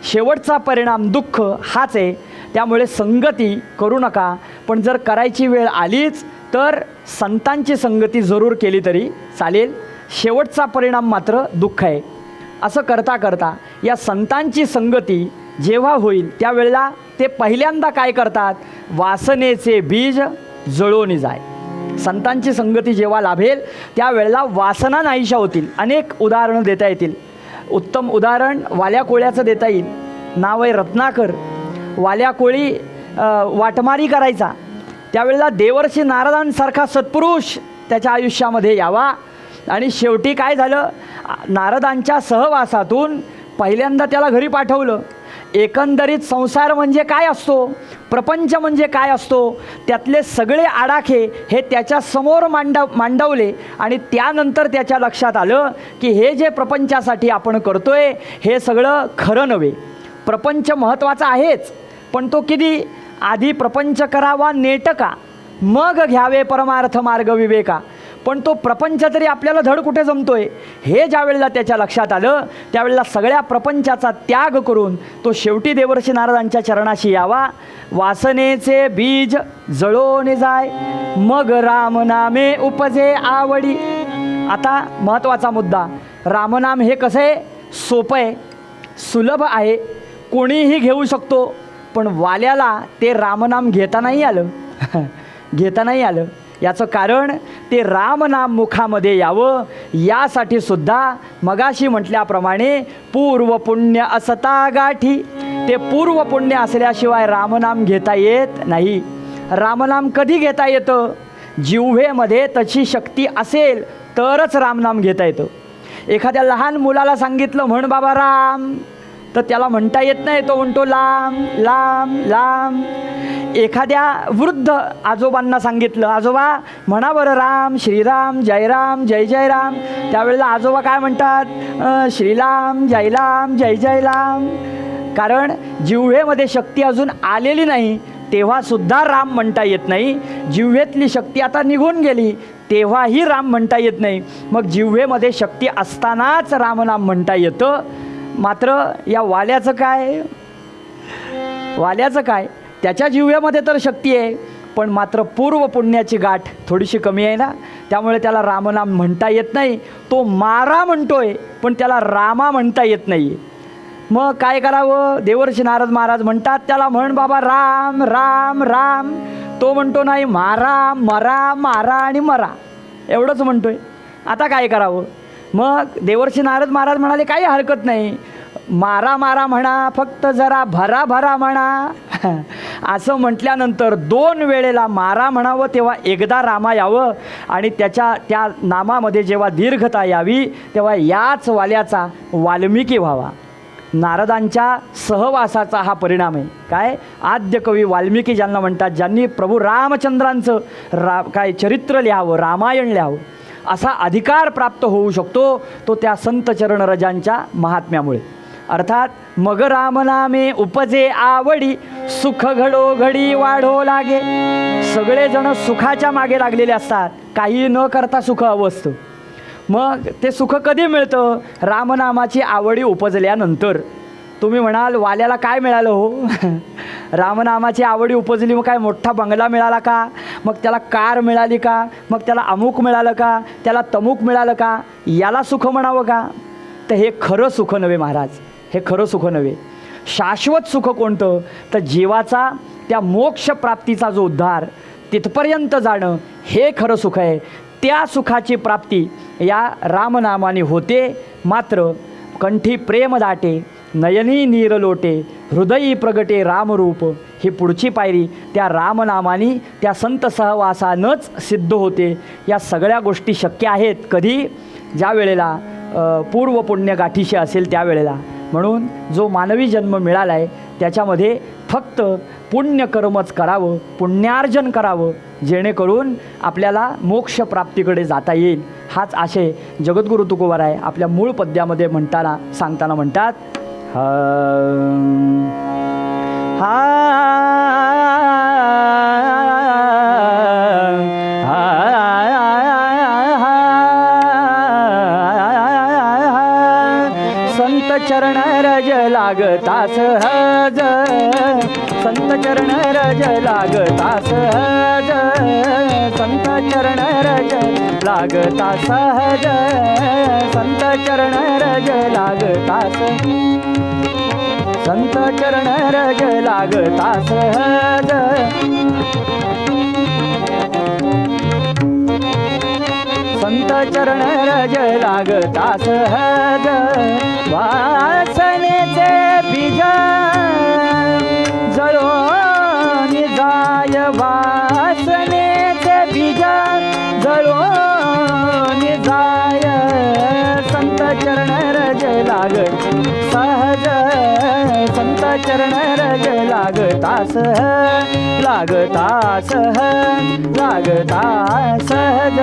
शेवटचा परिणाम दुःख हाच आहे त्यामुळे संगती करू नका, पण जर करायची वेळ आलीच तर संतांची संगती जरूर केली तरी चालेल. शेवटचा परिणाम मात्र दुःख आहे. असं करता करता या संतांची संगती जेव्हा होईल त्यावेळेला ते पहिल्यांदा काय करतात, वासनेचे बीज जळून जाय. संतांची संगती जेव्हा लाभेल त्यावेळेला वासना नाहीशा होतील. अनेक उदाहरणं देता येतील. उत्तम उदाहरण वाल्या कोळ्याचं देता येईल. नाव आहे रत्नाकर. वाल्या कोळी वाटमारी करायचा. त्यावेळेला देवर्षी नारदांसारखा सत्पुरुष त्याच्या आयुष्यामध्ये यावा. आणि शेवटी काय झालं, नारदांच्या सहवासातून पहिल्यांदा त्याला घरी पाठवलं. एकंदरीत संसार म्हणजे काय असतो, प्रपंच म्हणजे काय असतो, त्यातले सगळे आडाखे हे त्याच्यासमोर मांडवले. आणि त्यानंतर त्याच्या लक्षात आलं की हे जे प्रपंचासाठी आपण करतोय हे सगळं खरं नव्हे. प्रपंच महत्त्वाचा आहेच, पण तो किती, आधी प्रपंच करावा नेटका, मग घ्यावे परमार्थ मार्ग विवेका. पण तो प्रपंच तरी आपल्याला धड कुठे जमतोय हे ज्या वेळेला त्याच्या लक्षात आलं त्यावेळेला सगळ्या प्रपंचाचा त्याग करून तो शेवटी देवर्षी नारदांच्या चरणाशी यावा. वासनेचे बीज जळोने जाय, मग रामनामे उपजे आवडी. आता महत्त्वाचा मुद्दा, रामनाम हे कसं आहे, सोपं आहे, सुलभ आहे, कोणीही घेऊ शकतो. पण वाल्याला ते रामनाम घेता नाही आलं घेता नाही आलं. याचं कारण ते रामनाम मुखामध्ये यावं यासाठी सुद्धा मगाशी म्हटल्याप्रमाणे पूर्व पुण्य असता गाठी. ते पूर्व पुण्य असल्याशिवाय रामनाम घेता येत नाही. रामनाम कधी घेता येतं, जिव्हेमध्ये तशी शक्ती असेल तरच रामनाम घेता येतं. एखाद्या लहान मुलाला सांगितलं म्हण बाबा राम, तर त्याला म्हणता येत नाही, तो म्हणतो लांब लांब लांब. एखाद्या वृद्ध आजोबांना सांगितलं आजोबा म्हणा बरं राम श्रीराम जयराम जय जयराम, त्यावेळेला आजोबा काय म्हणतात, श्रीराम जयराम जय जयराम. कारण जिव्हेमध्ये शक्ती अजून आलेली नाही तेव्हासुद्धा राम म्हणता येत नाही. जिव्हेतली शक्ती आता निघून गेली तेव्हाही राम म्हणता येत नाही. मग जिव्हेमध्ये शक्ती असतानाच रामनाम म्हणता येतं. मात्र या वाल्याचं काय, वाल्याचं काय, त्याच्या जिव्ह्यामध्ये तर शक्ती आहे पण मात्र पूर्व पुण्याची गाठ थोडीशी कमी आहे ना, त्यामुळे त्याला रामनाम म्हणता येत नाही. तो मारा म्हणतोय पण त्याला रामा म्हणता येत नाही. मग काय करावं, देवर्षी नारद महाराज म्हणतात त्याला म्हण बाबा राम राम राम. तो म्हणतो नाही मारा मरा मारा आणि मरा एवढंच म्हणतोय. आता काय करावं. मग देवर्षी नारद महाराज म्हणाले काही हरकत नाही, मारा मारा म्हणा, फक्त जरा भरा भरा म्हणा. असं म्हटल्यानंतर 2 वेळेला मारा म्हणावं तेव्हा एकदा रामा यावं आणि त्या नामामध्ये जेव्हा दीर्घता यावी तेव्हा याच वाल्याचा वाल्मिकी व्हावा. नारदांच्या सहवासाचा हा परिणाम आहे. काय, आद्य कवी वाल्मिकी ज्यांना म्हणतात, ज्यांनी प्रभू रामचंद्रांचं काय चरित्र लिहावं, रामायण लिहावं, असा अधिकार प्राप्त होऊ शकतो तो त्या संत चरणरजांच्या महात्म्यामुळे. अर्थात मग रामनामे उपजे आवडी, सुख घडो घडी वाढो लागे. सगळेजण सुखाच्या मागे लागलेले असतात, काही न करता सुख हवं असतं. मग ते सुख कधी मिळतं, रामनामाची आवडी उपजल्यानंतर. तुम्ही म्हणाल वाल्याला काय मिळालं हो रामनामाची आवडी उपजली मग काय मोठा बंगला मिळाला का, मग त्याला कार मिळाली का, मग त्याला अमुक मिळालं का, त्याला तमुक मिळालं का, याला सुख म्हणावं का. तर हे खरं सुख नव्हे महाराज, हे खरं सुख नव्हे. शाश्वत सुख कोणतं, तर जीवाचा त्या मोक्षप्राप्तीचा जो उद्धार तिथपर्यंत जाणं हे खरं सुख आहे. त्या सुखाची प्राप्ती या रामनामाने होते. मात्र कंठी प्रेम दाटे, नयनी नीर लोटे, हृदयी प्रगटे रामरूप, ही पुढची पायरी त्या रामनामाने त्या संत सहवासानंच सिद्ध होते. या सगळ्या गोष्टी शक्य आहेत कधी, ज्या वेळेला पूर्व पुण्य गाठीशी असेल त्यावेळेला. म्हणून जो मानवी जन्म मिळाला आहे त्याच्यामध्ये फक्त पुण्यकर्मच करावं, पुण्यार्जन करावं, जेणेकरून आपल्याला मोक्षप्राप्तीकडे जाता येईल. हाच आशय जगद्गुरु तुकोबाराय आपल्या मूळ पद्यामध्ये सांगताना म्हणतात, संत चरण रज लागता सहज, संत चरण रज लागता सहज, संत चरण रज लागता सहज, संत चरण रज लागता संत चरण रज लागता सहज, संत चरण रज लागता सहज, वासनेचे बीज जळून जाय, वासनेचे बीज जळून जाय, संत चरण रज लागत सहज, संत चरण रज लागता सहज, लागता सहज, लागता सहज,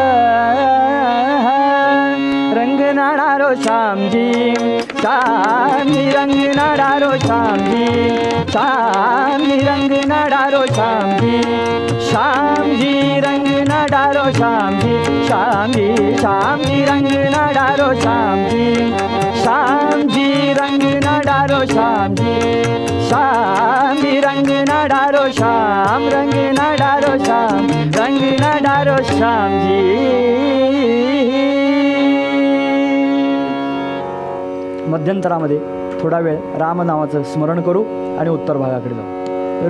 रंग नाडारो श्यामजी, श्यामजी रंग नाडारो श्यामजी, श्यामजी रंग नाडारो श्यामजी, श्यामजी रंग नाडारो श्यामजी, श्यामजी श्यामजी रंग नाडारो श्यामजी, श्यामजी रंग नाडारो श्यामजी, श्यामजी रंग नाडारो श्याम, रंग नाडारो श्याम, रंग नाडारो श्यामजी. मध्यंतरामध्ये थोडा वेळ राम नावाचं स्मरण करू आणि उत्तर भागाकडे जाऊ.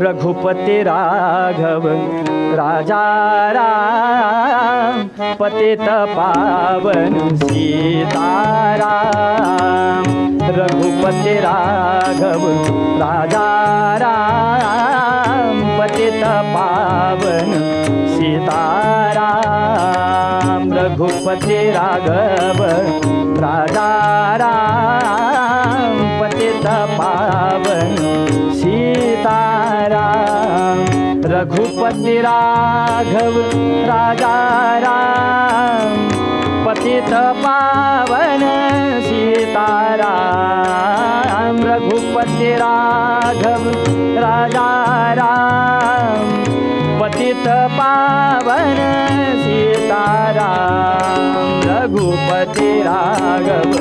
रघुपती राघव राजा राम, पतित पावन सीताराम, रघुपती राघव राजा राम, पतित पावन सीताराम, रघुपती राघव राजा राम, पतित पावन सीताराम, रघुपती राघव राजा राम, पतित पावन सीताराम, रघुपती राघव राजा राम, पतित पावन सीताराम, रघुपती राघव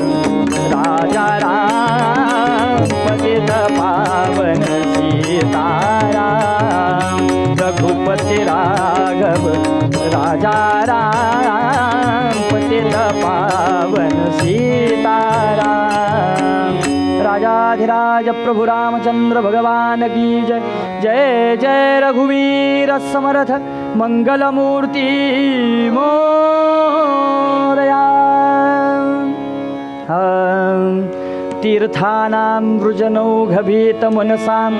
राजा राम, पतित पावन सीताराम, रघुपती राघव राजा राम, पतित पावन सीताराम. राजाधिराज प्रभु रामचंद्र भगवान की जय. जय जय रघुवीर समर्थ मंगलमूर्ती मोरया. तीर्थानां वृजनौघभीतमनसां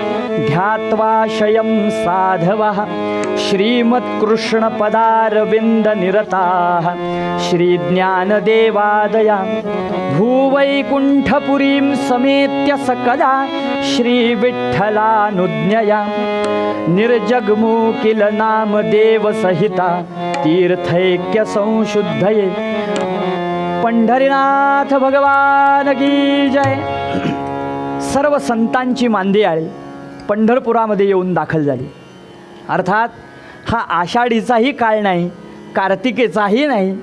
ध्यात्वा शयं साधवः श्रीमत्कृष्णपदारविन्दनिरताः श्रीज्ञानदेवादया भूवैकुण्ठपुरीं समेत्य सकदा श्रीविठ्ठलानुज्ञया निर्जग्मु किल नामदेवसहिता तीर्थैक्यसंशुद्धये. पंढरीनाथ भगवान की जय. सर्व संतांची मांदियाळी पंढरपुरामध्ये येऊन दाखल झाली. अर्थात हा आषाढीचाही काळ नाही, कार्तिकेचाही नाही,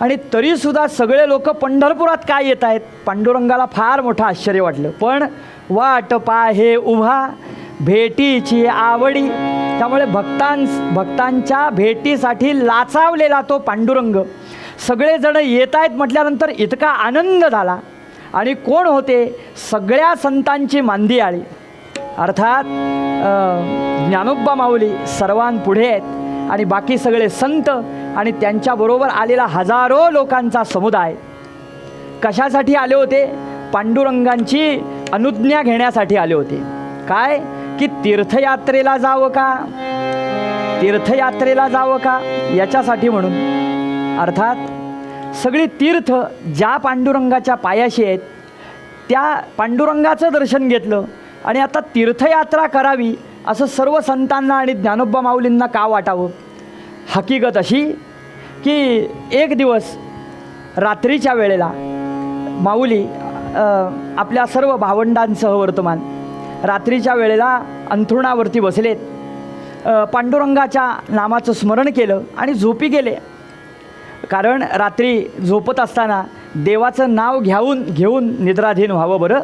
आणि तरीसुद्धा सगळे लोक पंढरपुरात काय येत आहेत. पांडुरंगाला फार मोठं आश्चर्य वाटलं. पण वाट पाहे उभा भेटीची आवडी, त्यामुळे भक्तांच्या भेटीसाठी लाचावलेला तो पांडुरंग सगळेजण येत आहेत म्हटल्यानंतर इतका आनंद झाला. आणि कोण होते? सगळ्या संतांची मांदियाळी अर्थात ज्ञानोबा माऊली सर्वांपुढे आहेत आणि बाकी सगळे संत आणि त्यांच्याबरोबर आलेला हजारो लोकांचा समुदाय कशासाठी आले होते? पांडुरंगांची अनुज्ञा घेण्यासाठी आले होते. काय की तीर्थयात्रेला जावं का, तीर्थयात्रेला जावं का याच्यासाठी म्हणून. अर्थात सगळी तीर्थ ज्या पांडुरंगाच्या पायाशी आहेत त्या पांडुरंगाचं दर्शन घेतलं आणि आता तीर्थयात्रा करावी असं सर्व संतांना आणि ज्ञानोबा माऊलींना का वाटावं. हकीकत अशी की एक दिवस रात्रीच्या वेळेला माऊली आपल्या सर्व भावंडांसह वर्तमान रात्रीच्या वेळेला अंथरुणावरती बसलेत, पांडुरंगाच्या नामाचं स्मरण केलं आणि झोपी गेले. कारण रात्री झोपत असताना देवाचं नाव घेऊन निद्राधीन व्हावं बरं.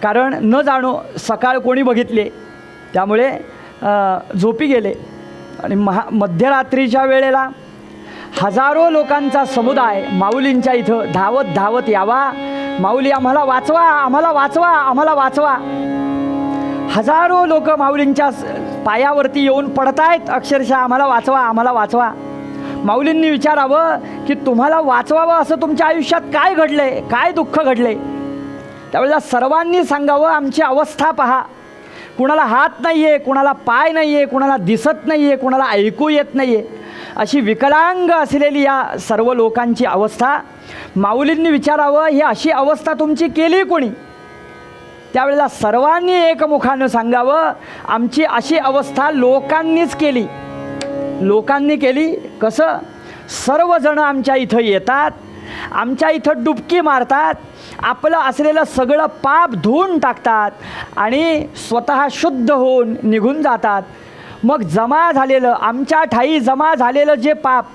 कारण न जाणो सकाळ कोणी बघितले त्यामुळे झोपी गेले. आणि मध्यरात्रीच्या वेळेला हजारो लोकांचा समुदाय माऊलींच्या इथं धावत धावत यावा, माऊली आम्हाला वाचवा, आम्हाला वाचवा, आम्हाला वाचवा. हजारो लोक माऊलींच्या पायावरती येऊन पडतायत अक्षरशः, आम्हाला वाचवा, आम्हाला वाचवा. माऊलींनी विचारावं की तुम्हाला वाचवावं असं तुमच्या आयुष्यात काय घडले, काय दुःख घडले. त्यावेळेला सर्वांनी सांगावं आमची अवस्था पहा, कुणाला हात नाही आहे, कुणाला पाय नाही आहे, कुणाला दिसत नाही आहे, कुणाला ऐकू येत नाही आहे, अशी विकलांग असलेली या सर्व लोकांची अवस्था. माऊलींनी विचारावं ही अशी अवस्था तुमची केली कोणी. त्यावेळेला सर्वांनी एकमुखानं सांगावं आमची अशी अवस्था लोकांनीच केली. लोकांनी केली कसं? सर्वजण आमच्या इथं येतात, आमच्या इथं डुबकी मारतात, आपलं असलेलं सगळं पाप धुवून टाकतात आणि स्वतः शुद्ध होऊन निघून जातात. मग जमा झालेलं, आमच्या ठाई जमा झालेलं जे पाप,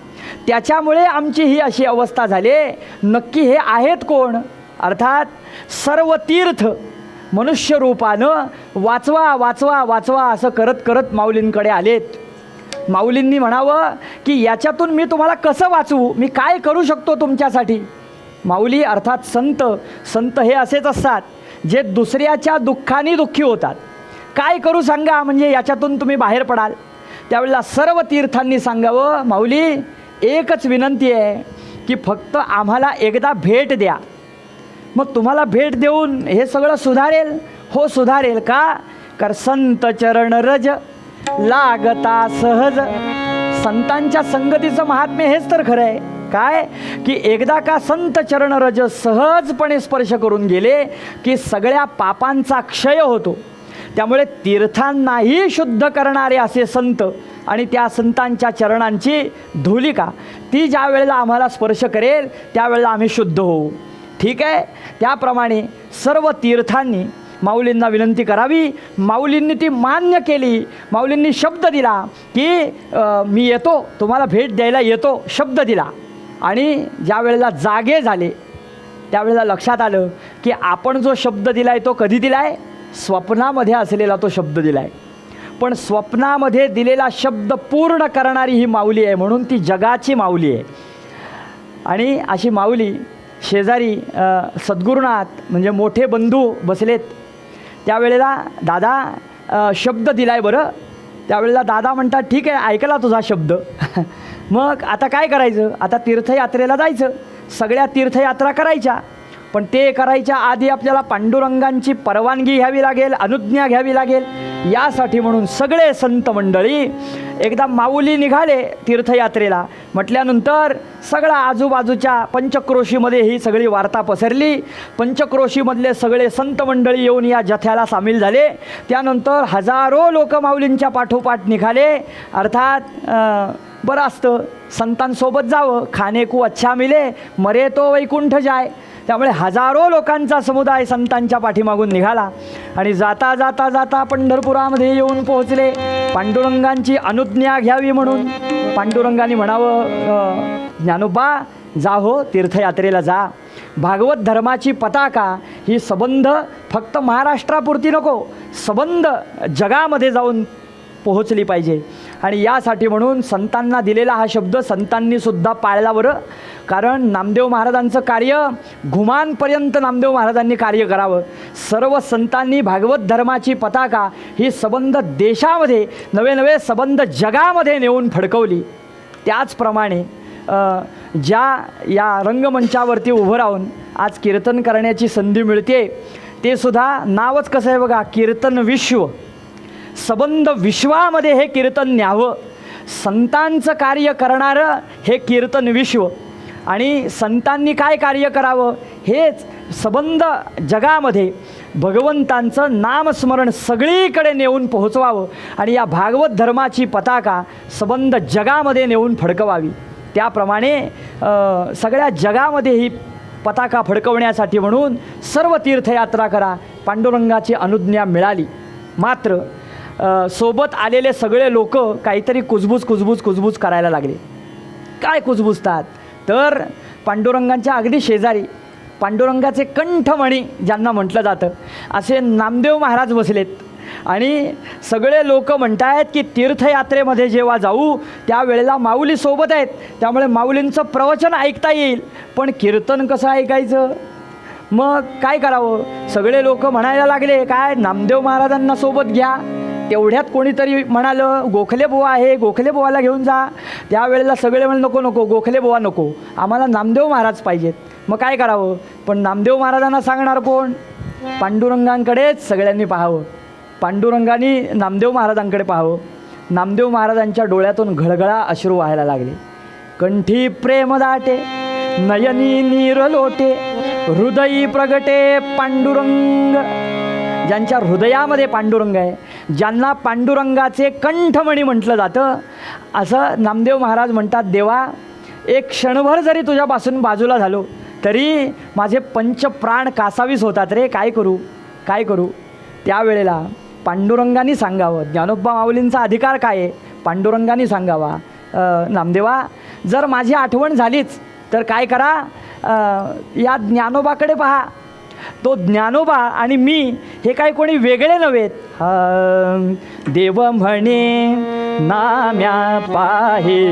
त्याच्यामुळे आमची ही अशी अवस्था झाली. नक्की हे आहेत कोण? अर्थात सर्व तीर्थ मनुष्य रूपानं वाचवा वाचवा वाचवा असं करत करत माऊलींकडे आलेत. माऊलींनी म्हणावं की याच्यातून मी तुम्हाला कसं वाचवू, मी काय करू शकतो तुमच्यासाठी. माऊली अर्थात संत, संत हे असेच असतात जे दुसऱ्याच्या दुःखाने दुःखी होतात. काय करू सांगा म्हणजे याच्यातून तुम्ही बाहेर पडाल. त्यावेळेला सर्व तीर्थांनी सांगावं माऊली एकच विनंती आहे की फक्त आम्हाला एकदा भेट द्या, मग तुम्हाला भेट देऊन हे सगळं सुधारेल. हो सुधारेल. का? कर संत चरण रज लागता सहज. संतांच्या संगतीचं महात्म्य हेच तर खरं आहे. काय की एकदा का संत चरण रज सहजपणे स्पर्श करून गेले की सगळ्या पापांचा क्षय होतो. त्यामुळे तीर्थांनाही शुद्ध करणारे असे संत आणि त्या संतांच्या चरणांची धुलिका ती ज्या वेळेला आम्हाला स्पर्श करेल त्यावेळेला आम्ही शुद्ध होऊ. ठीक आहे. त्याप्रमाणे सर्व तीर्थांनी माऊलींना विनंती करावी. माऊलींनी ती मान्य केली. माऊलींनी शब्द दिला की मी येतो, तुम्हाला भेट द्यायला येतो, शब्द दिला. आणि ज्या वेळेला जागे झाले त्यावेळेला लक्षात आलं की आपण जो शब्द दिला आहे तो कधी दिला आहे? स्वप्नामध्ये असलेला तो शब्द दिला आहे. पण स्वप्नामध्ये दिलेला शब्द पूर्ण करणारी ही माऊली आहे, म्हणून ती जगाची माऊली आहे. आणि अशी माऊली शेजारी सद्गुरुनाथ म्हणजे मोठे बंधू बसलेत. त्यावेळेला दादा शब्द दिला आहे बरं. त्यावेळेला दादा म्हणतात ठीक आहे ऐकला तुझा शब्द. मग आता काय करायचं? आता तीर्थयात्रेला जायचं, सगळ्या तीर्थयात्रा करायच्या. पण ते करायच्या आधी आपल्याला पांडुरंगांची परवानगी घ्यावी लागेल, अनुज्ञा घ्यावी लागेल. यासाठी म्हणून सगळे संत मंडळी एकदा माऊली निघाले तीर्थयात्रेला म्हटल्यानंतर सगळा आजूबाजूच्या पंचक्रोशीमध्ये ही सगळी वार्ता पसरली. पंचक्रोशीमधले सगळे संत मंडळी येऊन या जथ्याला सामील झाले. त्यानंतर हजारो लोक माऊलींच्या पाठोपाठ निघाले. अर्थात बरं असतं संतांसोबत जावं, खाने को अच्छा मिले मरे तो वैकुंठ जाय. त्यामुळे हजारो लोकांचा समुदाय संतांच्या पाठीमागून निघाला आणि जाता जाता जाता पंढरपुरामध्ये येऊन पोहोचले. पांडुरंगांची अनुज्ञा घ्यावी म्हणून पांडुरंगाने म्हणावं ज्ञानोबा जा हो तीर्थयात्रेला जा. भागवत धर्माची पताका ही सबंध फक्त महाराष्ट्रापुरती नको, सबंध जगामध्ये जाऊन पोहोचली पाहिजे. आणि यासाठी म्हणून संतांना दिलेला हा शब्द संतांनीसुद्धा पाळला बरं. कारण नामदेव महाराजांचं कार्य घुमानपर्यंत नामदेव महाराजांनी कार्य करावं. सर्व संतांनी भागवत धर्माची पताका ही सबंध देशामध्ये नवे नवे सबंध जगामध्ये नेऊन फडकवली. त्याचप्रमाणे ज्या या रंगमंचावरती उभं राहून आज कीर्तन करण्याची संधी मिळते ते सुद्धा नावच कसं आहे बघा, कीर्तन विश्व. सबंध विश्वामध्ये हे कीर्तन न्यावं. संतांचं कार्य करणारं हे कीर्तन विश्व. आणि संतांनी काय कार्य करावं हेच सबंध जगामध्ये भगवंतांचं नामस्मरण सगळीकडे नेऊन पोहोचवावं आणि या भागवत धर्माची पताका सबंध जगामध्ये नेऊन फडकवावी. त्याप्रमाणे सगळ्या जगामध्ये ही पताका फडकवण्यासाठी म्हणून सर्व तीर्थयात्रा करा. पांडुरंगाची अनुज्ञा मिळाली. मात्र सोबत आलेले सगळे लोक काहीतरी कुजबूज करायला लागले. काय कुजबुजतात तर पांडुरंगांच्या अगदी शेजारी पांडुरंगाचे कंठमणी ज्यांना म्हटलं जातं असे नामदेव महाराज बसलेत. आणि सगळे लोक म्हणतायत की तीर्थयात्रेमध्ये जेव्हा जाऊ त्यावेळेला माऊली सोबत आहेत, त्यामुळे माऊलींचं प्रवचन ऐकता येईल, पण कीर्तन कसं ऐकायचं? मग काय करावं? सगळे लोक म्हणायला लागले, काय नामदेव महाराजांना सोबत घ्या. तेवढ्यात कोणीतरी म्हणालं, गोखले बुवा आहे, गोखले बुवाला घेऊन जा. त्यावेळेला सगळे म्हण नको नको, गोखले बुवा नको, आम्हाला नामदेव महाराज पाहिजेत. मग काय करावं? पण नामदेव महाराजांना सांगणार कोण? पांडुरंगांकडेच सगळ्यांनी पाहावं. पांडुरंगाने नामदेव महाराजांकडे पाहावं. नामदेव महाराजांच्या डोळ्यातून घळघळा अश्रू व्हायला लागले. कंठी प्रेम दाटे, नयनी नीर लोटे, हृदयी प्रगटे पांडुरंग. ज्यांच्या हृदयामध्ये पांडुरंग आहे, ज्यांना पांडुरंगाचे कंठमणी म्हटलं जातं, असं नामदेव महाराज म्हणतात, देवा एक क्षणभर जरी तुझ्यापासून बाजूला झालो तरी माझे पंचप्राण कासावीस होतात रे, काय करू काय करू? त्यावेळेला पांडुरंगाने सांगावं. ज्ञानोबा माऊलींचा अधिकार काय आहे? पांडुरंगाने सांगावा, नामदेवा जर माझी आठवण झालीच तर काय करा, या ज्ञानोबाकडे पहा. तो ज्ञानोबा आणि मी हे काही कोणी वेगळे नव्हेत. देव म्हणे नाम्या पाहे,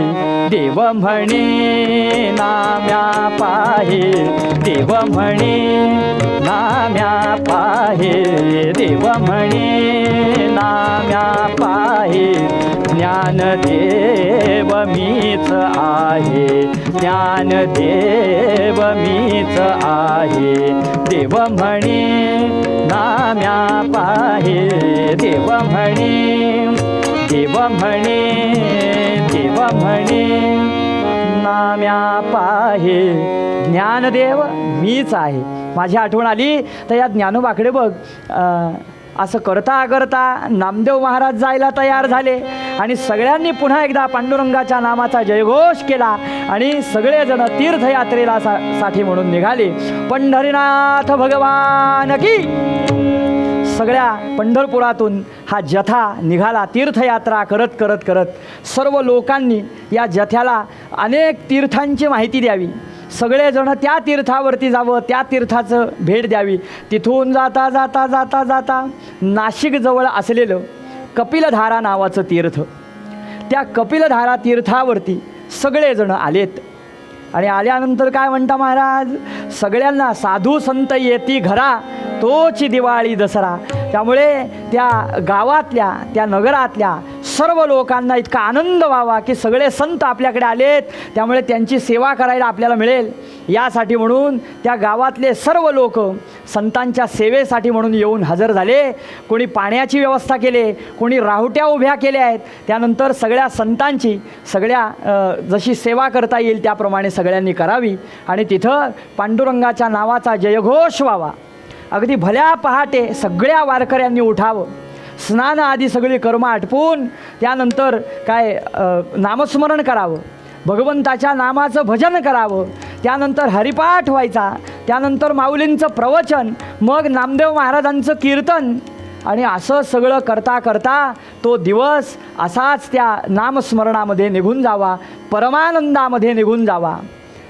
देव म्हणे नाम्या पाहे, देव म्हणे नाम्या पाहे, देव म्हणे नाम्या पाहे. ज्ञानदेव मीच आहे, ज्ञानदेव मीच आहे. देव म्हणे नाम्या पाहे, देव म्हणे, देव म्हणे, देव म्हणे नाम्या पाहे. ज्ञानदेव मीच आहे. माझी आठवण आली तर या ज्ञानोबाकडे बघ. असं करता करता नामदेव महाराज जायला तयार झाले आणि सगळ्यांनी पुन्हा एकदा पांडुरंगाच्या नामाचा जयघोष केला आणि सगळेजण तीर्थयात्रेला साठी म्हणून निघाले. पंढरीनाथ भगवान की. सगळ्या पंढरपुरातून हा जथा निघाला. तीर्थयात्रा करत करत करत सर्व लोकांनी या जथ्याला अनेक तीर्थांची माहिती द्यावी. सगळेजण त्या तीर्थावरती जावं, त्या तीर्थाचं भेट द्यावी. तिथून जाता जाता जाता जाता नाशिकजवळ असलेलं कपिलधारा नावाचं तीर्थ, त्या कपिलधारा तीर्थावरती सगळेजण आलेत. आणि आल्यानंतर काय म्हणता महाराज? सगळ्यांना साधू संत येती घरा, तोची दिवाळी दसरा. त्यामुळे त्या गावातल्या, त्या नगरातल्या सर्व लोकांना इतका आनंद व्हावा की सगळे संत आपल्याकडे आलेत, त्यामुळे त्यांची सेवा करायला आपल्याला मिळेल. यासाठी म्हणून त्या गावातले सर्व लोक संतांच्या सेवेसाठी म्हणून येऊन हजर झाले. कोणी पाण्याची व्यवस्था केली, कोणी राहुट्या उभ्या केल्या आहेत. त्यानंतर सगळ्या संतांची सगळ्या जशी सेवा करता येईल त्याप्रमाणे सगळ्यांनी करावी आणि तिथं पांडुरंगाच्या नावाचा जयघोष व्हावा. अगदी भल्या पहाटे सगळ्या वारकऱ्यांनी उठावं. स्नान आदी सगळी कर्म आटपून त्यानंतर काय नामस्मरण करावं, भगवंताच्या नामाचं भजन करावं. त्यानंतर हरिपाठ व्हायचा, त्यानंतर माऊलींचं प्रवचन, मग नामदेव महाराजांचं कीर्तन. आणि असं सगळं करता करता तो दिवस असाच त्या नामस्मरणामध्ये निघून जावा, परमानंदामध्ये निघून जावा.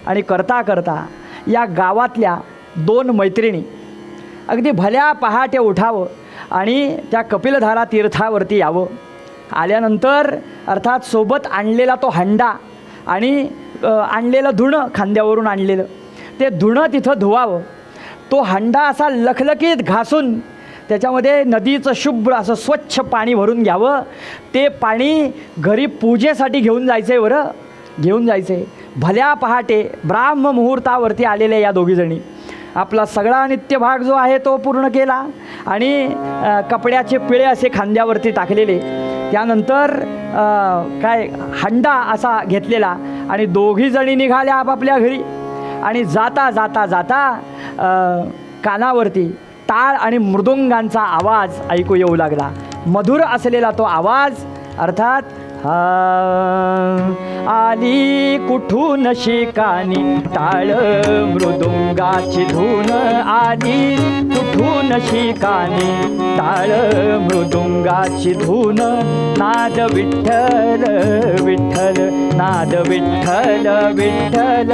आणि करता करता या गावातल्या 2 मैत्रिणी अगदी भल्या पहाटे उठावं आणि त्या कपिलधारा तीर्थावरती यावं. आल्यानंतर अर्थात सोबत आणलेला तो हंडा आणि आणलेलं धुणं, खांद्यावरून आणलेलं ते धुणं तिथं धुवावं. तो हंडा असा लखलखीत घासून त्याच्यामध्ये नदीचं शुभ्र असं स्वच्छ पाणी भरून घ्यावं. ते पाणी घरी पूजेसाठी घेऊन जायचं आहे, बरं घेऊन जायचं आहे. भल्या पहाटे ब्राह्म मुहूर्तावरती आलेल्या या दोघीजणी आपला सगळा नित्यभाग जो आहे तो पूर्ण केला आणि कपड्याचे पिळे असे खांद्यावरती टाकलेले. त्यानंतर काय हंडा असा घेतलेला आणि दोघीजणी निघाल्या आपापल्या घरी. आणि जाता जाता जाता कानावरती टाळ आणि मृदुंगांचा आवाज ऐकू येऊ लागला. मधुर असलेला तो आवाज, अर्थात आली कुठून शिकानी टाळ मृदुंगाची धून, आली कुठून शिकानी टाळ मृदुंगाची धून, नाद विठ्ठल विठ्ठल, नाद विठ्ठल विठ्ठल,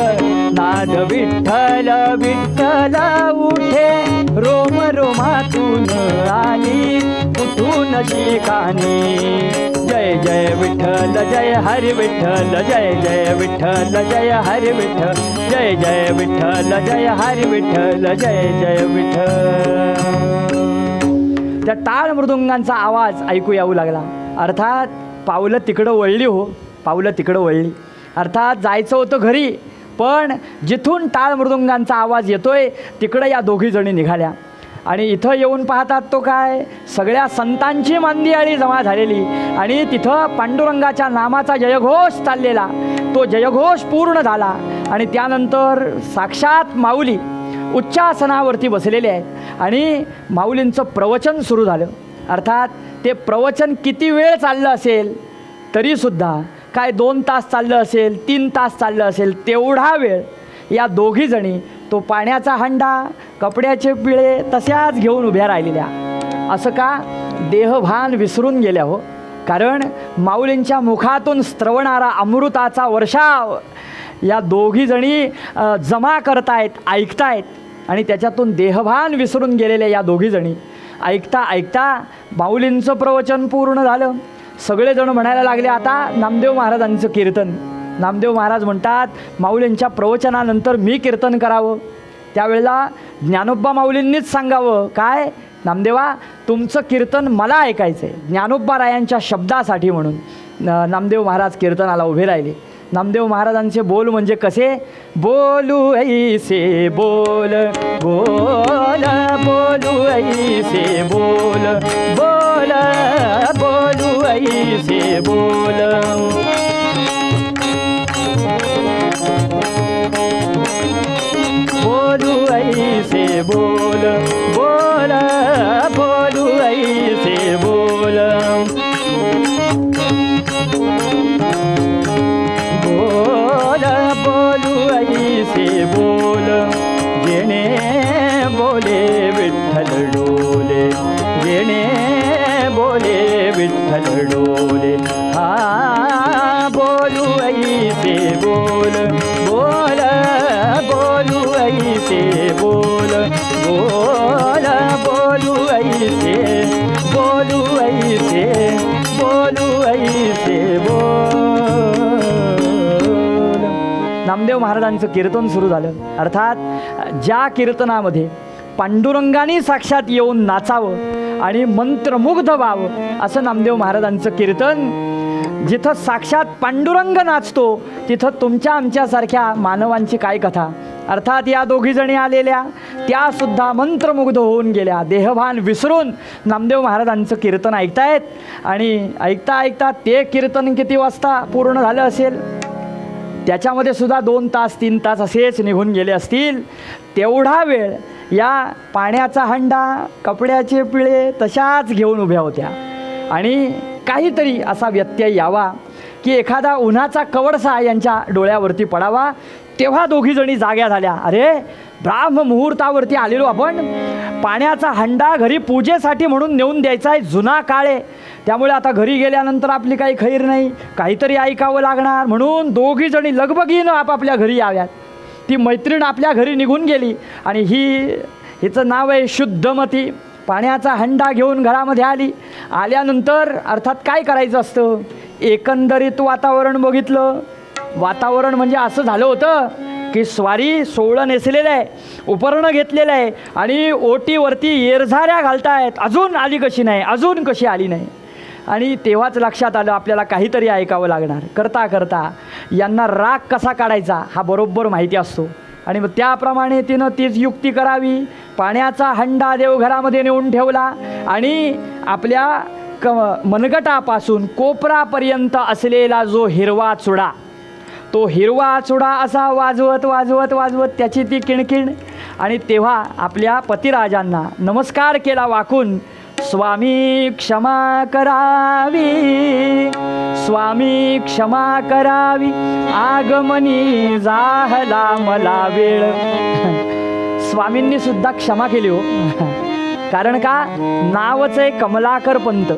नाद विठ्ठल विठ्ठल, उठे रोम रोमातून आली कुठून शिकानी. जय जय विठ्ठल जय हरी विठ्ठल, जय जय विठ्ठल जय हरी विठ्ठल, जय जय विठ्ठल जय हरी विठ्ठल, जय जय विठ्ठल. त्या टाळ मृदुंगांचा आवाज ऐकू येऊ लागला. अर्थात पावलं तिकडं वळली हो, पावलं तिकडं वळली. अर्थात जायचं होतं घरी, पण जिथून टाळ मृदुंगांचा आवाज येतोय तिकडं या दोघी जणी निघाल्या. आणि इथं येऊन पाहतात तो काय, सगळ्या संतांची मांदियाळी जमा झालेली आणि तिथं पांडुरंगाच्या नामाचा जयघोष चाललेला. तो जयघोष पूर्ण झाला आणि त्यानंतर साक्षात माऊली उच्चासनावरती बसलेले आहेत आणि माऊलींचं प्रवचन सुरू झालं. अर्थात ते प्रवचन किती वेळ चाललं असेल तरीसुद्धा, काय 2 तास चाललं असेल, 3 तास चाललं असेल, तेवढा वेळ या दोघी जणी तो पाण्याचा हंडा, कपड्याचे पिळे तशाच घेऊन उभ्या राहिलेल्या. असं का? देहभान विसरून गेल्या हो. कारण माऊलींच्या मुखातून स्त्रवणारा अमृताचा वर्षाव या दोघी जणी जमा करतायत, ऐकतायत आणि त्याच्यातून देहभान विसरून गेलेल्या या दोघी जणी ऐकता ऐकता माऊलींचं प्रवचन पूर्ण झालं. सगळेजण म्हणायला लागले आता नामदेव महाराजांचं कीर्तन. नामदेव महाराज म्हणतात माऊलींच्या प्रवचनानंतर मी कीर्तन करावं. त्यावेळेला ज्ञानोबा माऊलींनीच सांगावं, काय नामदेवा तुमचं कीर्तन मला ऐकायचं आहे, ज्ञानोबा रायांच्या शब्दासाठी. म्हणून नामदेव महाराज कीर्तनाला उभे राहिले. नामदेव महाराजांचे बोल म्हणजे कसे, बोलू ऐसे बोल बोल, बोलू ऐसे बोल बोल, बोलू ऐसे बोल, बोलू ऐसे बोल बोल, बोलू ऐसे बोल, बोल बोलू ऐसे बोल, जेणे बोले विठ्ठल डोले, जेणे बोले विठ्ठल डोले. हा बोलू ऐसे बोल बोल, बोलू ऐसे बोल बोल, बोलू ऐसे, बोलू ऐसे, बोलू ऐसे बोल. नामदेव महाराजांचं कीर्तन सुरू झालं. अर्थात ज्या कीर्तनामध्ये पांडुरंगाने साक्षात येऊन नाचावं आणि मंत्रमुग्ध व्हावं असं नामदेव महाराजांचं कीर्तन, जिथं साक्षात पांडुरंग नाचतो तिथं तुमच्या आमच्यासारख्या मानवांची काय कथा. अर्थात या दोघी जणी आलेल्या त्यासुद्धा मंत्रमुग्ध होऊन गेल्या. देहभान विसरून नामदेव महाराजांचं कीर्तन ऐकतायत आणि ऐकता ऐकता ते कीर्तन किती वाजता पूर्ण झालं असेल, त्याच्यामध्ये सुद्धा 2 तास 3 तास असेच निघून गेले असतील. तेवढा वेळ या पाण्याचा हंडा, कपड्याचे पिळे तशाच घेऊन उभ्या होत्या आणि काहीतरी असा व्यत्यय यावा की एखादा उन्हाचा कवडसा यांच्या डोळ्यावरती पडावा. तेव्हा दोघी जणी जाग्या झाल्या. अरे ब्राह्ममुहूर्तावरती आलेलो आपण, पाण्याचा हंडा घरी पूजेसाठी म्हणून नेऊन द्यायचा आहे, जुना काळ आहे, त्यामुळे आता घरी गेल्यानंतर आपली काही खैर नाही, काहीतरी ऐकावं लागणार. म्हणून दोघी जणी लगबगीनं आपापल्या घरी याव्यात. ती मैत्रीण आपल्या घरी निघून गेली आणि हिचं नाव आहे शुद्धमती. पाण्याचा हंडा घेऊन घरामध्ये आली. आल्यानंतर अर्थात काय करायचं असतं, एकंदरीत वातावरण बघितलं. वातावरण म्हणजे असं झालं होतं की स्वारी सोवळं नेसलेलं आहे, उपरणं घेतलेलं आहे आणि ओटीवरती येरझाऱ्या घालतायत. अजून आली कशी नाही, अजून कशी आली नाही. आणि तेव्हाच लक्षात आलं आपल्याला काहीतरी ऐकावं लागणार. करता करता यांना राग कसा काढायचा हा बरोबर माहिती असतो आणि मग त्याप्रमाणे तिनं तीच युक्ती करावी. पाण्याचा हंडा देवघरामध्ये नेऊन ठेवला आणि आपल्या मनगटापासून कोपरापर्यंत असलेला जो हिरवा चुडा, तो हिरवा चुडा असा वाजवत वाजवत वाजवत त्याची ती किणकिण आणि तेव्हा आपल्या पतिराजांना नमस्कार केला वाकून. स्वामी क्षमा करावी, स्वामी क्षमा करावी, आगमनी जाहला मला वेळ. स्वामींनी सुद्धा क्षमा केली हो. कारण का, नावच आहे कमलाकर पंत.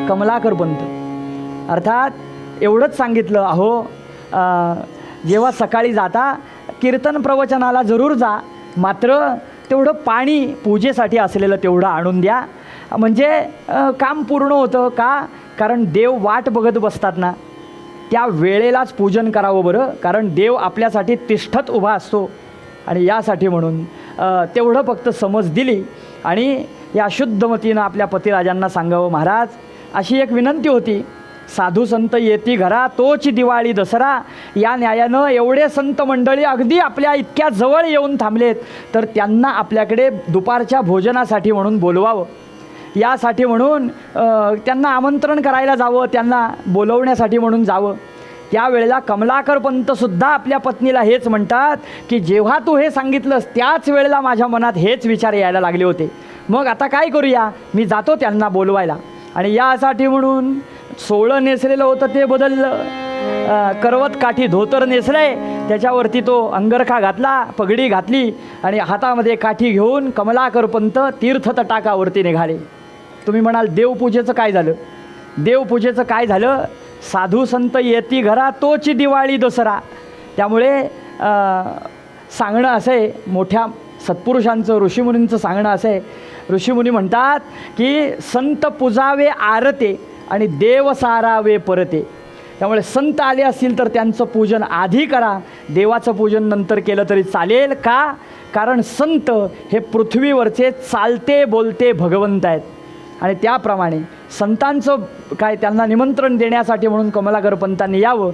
कमलाकर पंत अर्थात एवढंच सांगितलं, अहो जेव्हा सकाळी जाता कीर्तन प्रवचनाला जरूर जा, मात्र तेवढं पाणी पूजेसाठी असलेलं तेवढं आणून द्या, म्हणजे काम पूर्ण होतं. का, कारण देव वाट बघत बसतात ना, त्या वेळेलाच पूजन करावं बरं, कारण देव आपल्यासाठी तिष्ठत उभा असतो. आणि यासाठी म्हणून तेवढं फक्त समज दिली आणि या शुद्धमतीनं आपल्या पतिराजांना सांगावं, महाराज अशी एक विनंती होती, साधू संत येती घरा तोच दिवाळी दसरा. या न्यायानं एवढे संत मंडळी अगदी आपल्या इतक्या जवळ येऊन थांबलेत, तर त्यांना आपल्याकडे दुपारच्या भोजनासाठी म्हणून बोलवावं, यासाठी म्हणून त्यांना आमंत्रण करायला जावं, त्यांना बोलवण्यासाठी म्हणून जावं. त्यावेळेला कमलाकर पंतसुद्धा आपल्या पत्नीला हेच म्हणतात की जेव्हा तू हे सांगितलंस त्याच वेळेला माझ्या मनात हेच विचार यायला लागले होते. मग आता काय करूया, मी जातो त्यांना बोलवायला. आणि यासाठी म्हणून सोळं नेसलेलं होतं ते बदललं, करवत काठी धोतर नेसलंय, त्याच्यावरती तो अंगरखा घातला, पगडी घातली आणि हातामध्ये काठी घेऊन कमलाकर पंत तीर्थतटाकावरती निघाले. तुम्ही म्हणाल देवपूजेचं काय झालं? देवपूजेचं काय झालं? साधू संत येती घरा तोच दिवाळी दसरा. त्यामुळे सांगणं असं आहे, मोठ्या सत्पुरुषांचं ऋषीमुनींचं सांगणं असं आहे, ऋषीमुनी म्हणतात की संत पुजावे आरते आणि देव सारावे परते. त्यामुळे संत आले असतील तर त्यांचं पूजन आधी करा, देवाचं पूजन नंतर केलं तरी चालेल. का, कारण संत हे पृथ्वीवरचे चालते बोलते भगवंत आहेत. आणि त्याप्रमाणे संतांचं काय, त्यांना निमंत्रण देण्यासाठी म्हणून कमलाकर पंतांनी यावं.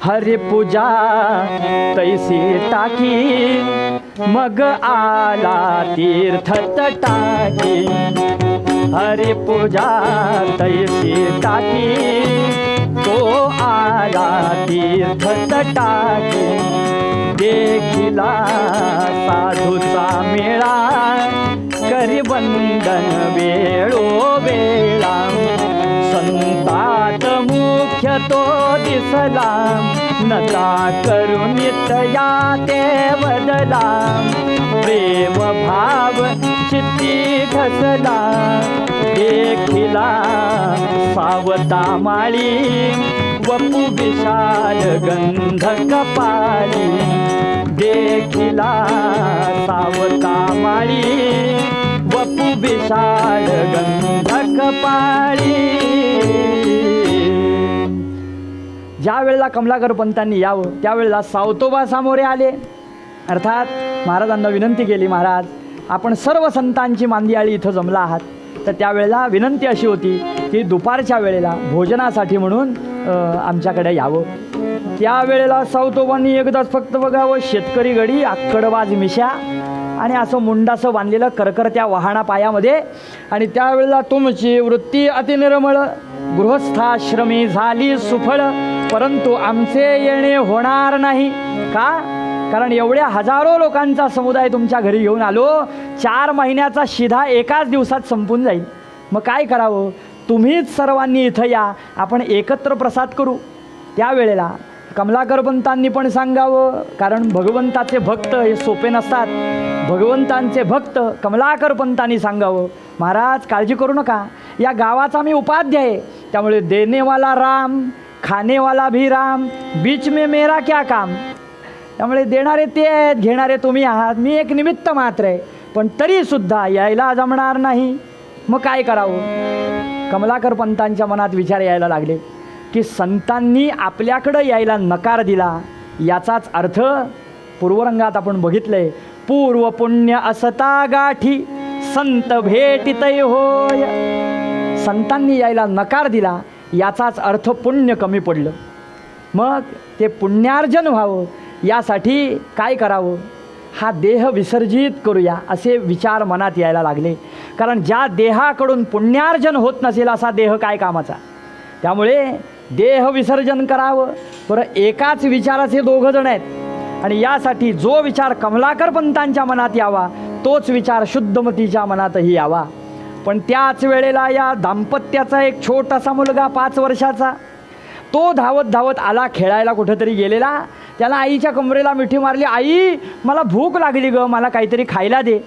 हरिपूजा तैसी टाकी, मग आला तीर्थत टाकी. हरिपूजा तैसी टाकी, तो आला तीर्थत टाकी. देखिला साधूचा मेळा, करी वंदन वेळोवेळा. संतात मुख्य तो दिसला, नता करुणित या ते बदला. प्रेम भाव चित्ती घसला, देखिला सावता माळी, वपू विशाल गंध कपाळी. देखिला सावता माळी, वपू विशाल गंध कपाळी. ज्या वेळेला कमलाकर पंतांनी यावं त्यावेळेला सावतोबा सामोरे आले. अर्थात महाराजांना विनंती केली, महाराज आपण सर्व संतांची मांदियाळी इथं जमला आहात. तर त्यावेळेला विनंती अशी होती की दुपारच्या वेळेला भोजनासाठी म्हणून आमच्याकडे यावं. त्यावेळेला सावतोबांनी एकदाच फक्त बघावं, शेतकरी गडी, आक्कडबाज मिशा आणि असं मुंडासं बांधलेलं करकरत्या वहाणा पायामध्ये. आणि त्यावेळेला तुमची वृत्ती अतिनिर्मळ, गृहस्थाश्रमी झाली सुफळ, परंतु आमचे येणे होणार नाही. का, कारण एवढ्या हजारो लोकांचा समुदाय तुमच्या घरी घेऊन आलो, 4 महिन्याचा शिधा एकाच दिवसात संपून जाईल. मग काय करावं, तुम्हीच सर्वांनी इथं या, आपण एकत्र प्रसाद करू. त्यावेळेला कमलाकर पंतांनी पण सांगावं, कारण भगवंताचे भक्त हे सोपे नसतात. भगवंतांचे भक्त कमलाकर पंतांनी सांगावं, महाराज काळजी करू नका, या गावाचा मी उपाध्याय आहे, त्यामुळे देनेवाला राम, खानेवाला भी राम, बीच में मेरा क्या काम. त्यामुळे देणारे ते आहेत, घेणारे तुम्ही आहात, मी एक निमित्त मात्र आहे. पण तरीसुद्धा यायला जमणार नाही. मग काय करावं? कमलाकर पंतांच्या मनात विचार यायला लागले की संतांनी आपल्याकडं यायला नकार दिला, याचाच अर्थ पूर्वरंगात आपण बघितलंय, पूर्व पुण्य असता गाठी, संत भेटितय होय. संतांनी यायला नकार दिला याचाच अर्थ पुण्य कमी पडलं. मग ते पुण्यार्जन व्हावं यासाठी काय करावं? हा देह विसर्जित करूया असे विचार मनात यायला लागले. कारण ज्या देहाकडून पुण्यार्जन होत नसेल असा देह काय कामाचा. त्यामुळे देह विसर्जन करावं. बरं, एकाच विचाराचे 2 जण आहेत आणि यासाठी जो विचार कमलाकर पंतांच्या मनात यावा तोच विचार शुद्धमतीच्या मनातही यावा. पण त्याच वेळेला या दाम्पत्याचा एक छोटासा मुलगा 5 वर्षाचा, तो धावत धावत आला, खेळायला कुठंतरी गेलेला. त्याला आईच्या कमरेला मिठी मारली, आई मला भूक लागली ग, मला काहीतरी खायला दे.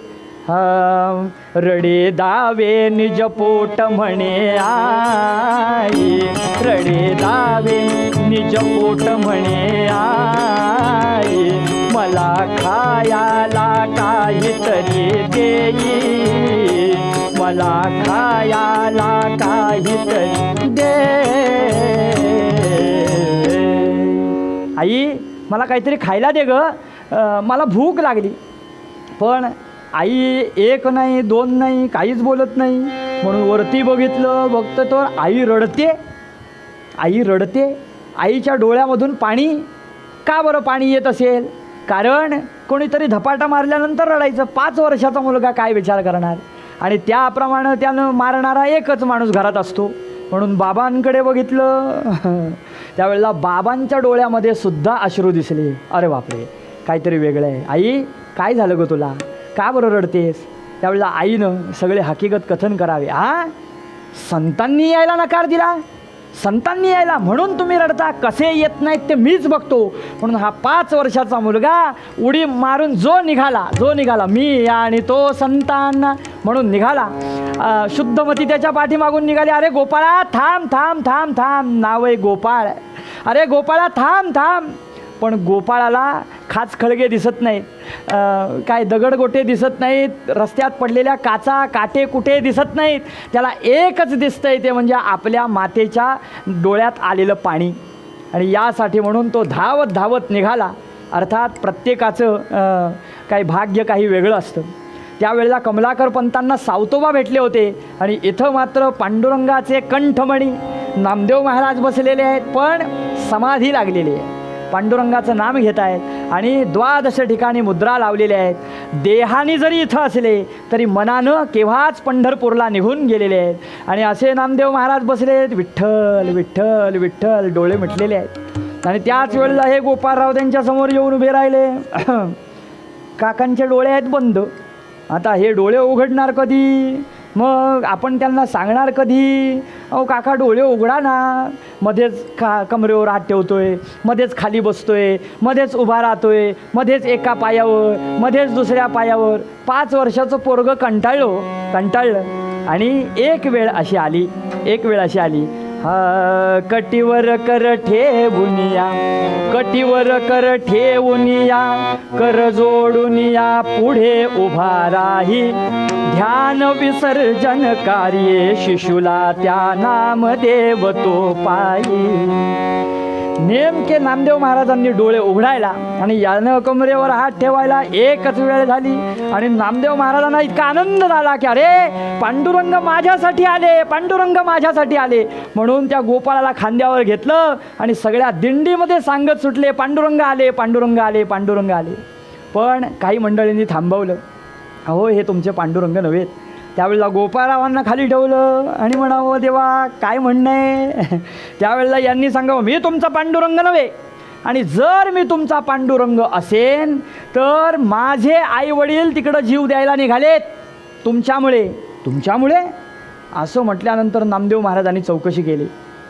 रडे दावे निज पोट म्हणे आई, रडे दावे निज पोट म्हणे आई, मला खायाला काहीतरी देई, मला खायाला काहीतरी दे. आई मला काहीतरी खायला दे ग, मला भूक लागली. पण आई 1 नाही 2 नाही काहीच बोलत नाही. म्हणून वरती बघतं तर आई रडते. आई रडते. आईच्या डोळ्यामधून पाणी. का बरं पाणी येत असेल? कारण कोणीतरी धपाटा मारल्यानंतर रडायचं. 5 वर्षाचा मुलगा काय विचार करणार? आणि त्याप्रमाणे त्यानं मारणारा एकच माणूस घरात असतो. म्हणून बाबांकडे बघितलं, त्यावेळेला बाबांच्या डोळ्यामध्ये सुद्धा अश्रू दिसले. अरे बापरे, काहीतरी वेगळं आहे. आई काय झालं ग तुला, का बरं रडतेस? त्यावेळेला आईनं सगळे हकीकत कथन करावे. संतांनी यायला नकार दिला, संतांनी यायला, म्हणून तुम्ही रडता. कसे येत नाहीत ते मीच बघतो. म्हणून हा 5 वर्षाचा मुलगा उडी मारून जो निघाला मी आणि तो संतांना म्हणून निघाला. शुद्धमती त्याच्या पाठीमागून निघाली. अरे गोपाळा थांब थांब थांब थांब, नाव आहे गोपाळ. अरे गोपाळा थांब थांब. पण गोपाळाला खाच खळगे दिसत नाहीत, काय दगडगोटे दिसत नाहीत, रस्त्यात पडलेल्या काचा काटे कुठे दिसत नाहीत. त्याला एकच दिसतंय, ते म्हणजे आपल्या मातेच्या डोळ्यात आलेलं पाणी. आणि यासाठी म्हणून तो धावत धावत निघाला. अर्थात प्रत्येकाचं काही भाग्य काही वेगळं असतं. त्यावेळेला कमलाकर पंतांना सावतोबा भेटले होते. आणि इथं मात्र पांडुरंगाचे कंठमणी नामदेव महाराज बसलेले आहेत, पण समाधी लागलेली आहे. पांडुरंगाचं नाम घेत आहेत आणि 12 ठिकाणी मुद्रा लावलेल्या आहेत. देहाने जरी इथं असले तरी मनानं केव्हाच पंढरपूरला निघून गेलेले आहेत. आणि असे नामदेव महाराज बसले आहेत, विठ्ठल विठ्ठल विठ्ठल, डोळे मिटलेले आहेत. आणि त्याच वेळेला हे गोपाळराव त्यांच्यासमोर येऊन उभे राहिले. काकांचे डोळे आहेत बंद. आता हे डोळे उघडणार कधी? मग आपण त्यांना सांगणार कधी? अहो काका डोळे उघडा ना. मध्येच कमरेवर हात ठेवतोय, मध्येच खाली बसतोय, मध्येच उभा राहतोय, मध्येच एका पायावर, मध्येच दुसऱ्या पायावर. 5 वर्षाचं पोरगं कंटाळलं. आणि एक वेळ अशी आली, कटीवर कर ठेवूनिया, कटीवर कर ठेवूनिया, कर जोडूनिया, पुढे उभा राही, ध्यान विसर्जन कार्ये, शिशुला त्या नामदेव तो पायी. नेमके नामदेव महाराजांनी डोळे उघडायला आणि यानं कमरेवर हात ठेवायला एकच वेळ झाली. आणि नामदेव महाराजांना इतका आनंद झाला की अरे पांडुरंग माझ्यासाठी आले, पांडुरंग माझ्यासाठी आले. म्हणून त्या गोपाळाला खांद्यावर घेतलं आणि सगळ्या दिंडीमध्ये सांगत सुटले, पांडुरंग आले, पांडुरंग आले, पांडुरंग आले. पण काही मंडळींनी थांबवलं. अहो हे तुमचे पांडुरंग नव्हेत. त्यावेळेला गोपाळरावांना खाली ठेवलं आणि म्हणावं देवा काय म्हणणं आहे? त्यावेळेला यांनी सांगावं मी तुमचा पांडुरंग नव्हे, आणि जर मी तुमचा पांडुरंग असेन तर माझे आई वडील तिकडं जीव द्यायला निघालेत तुमच्यामुळे. असं म्हटल्यानंतर नामदेव महाराजांनी चौकशी केली.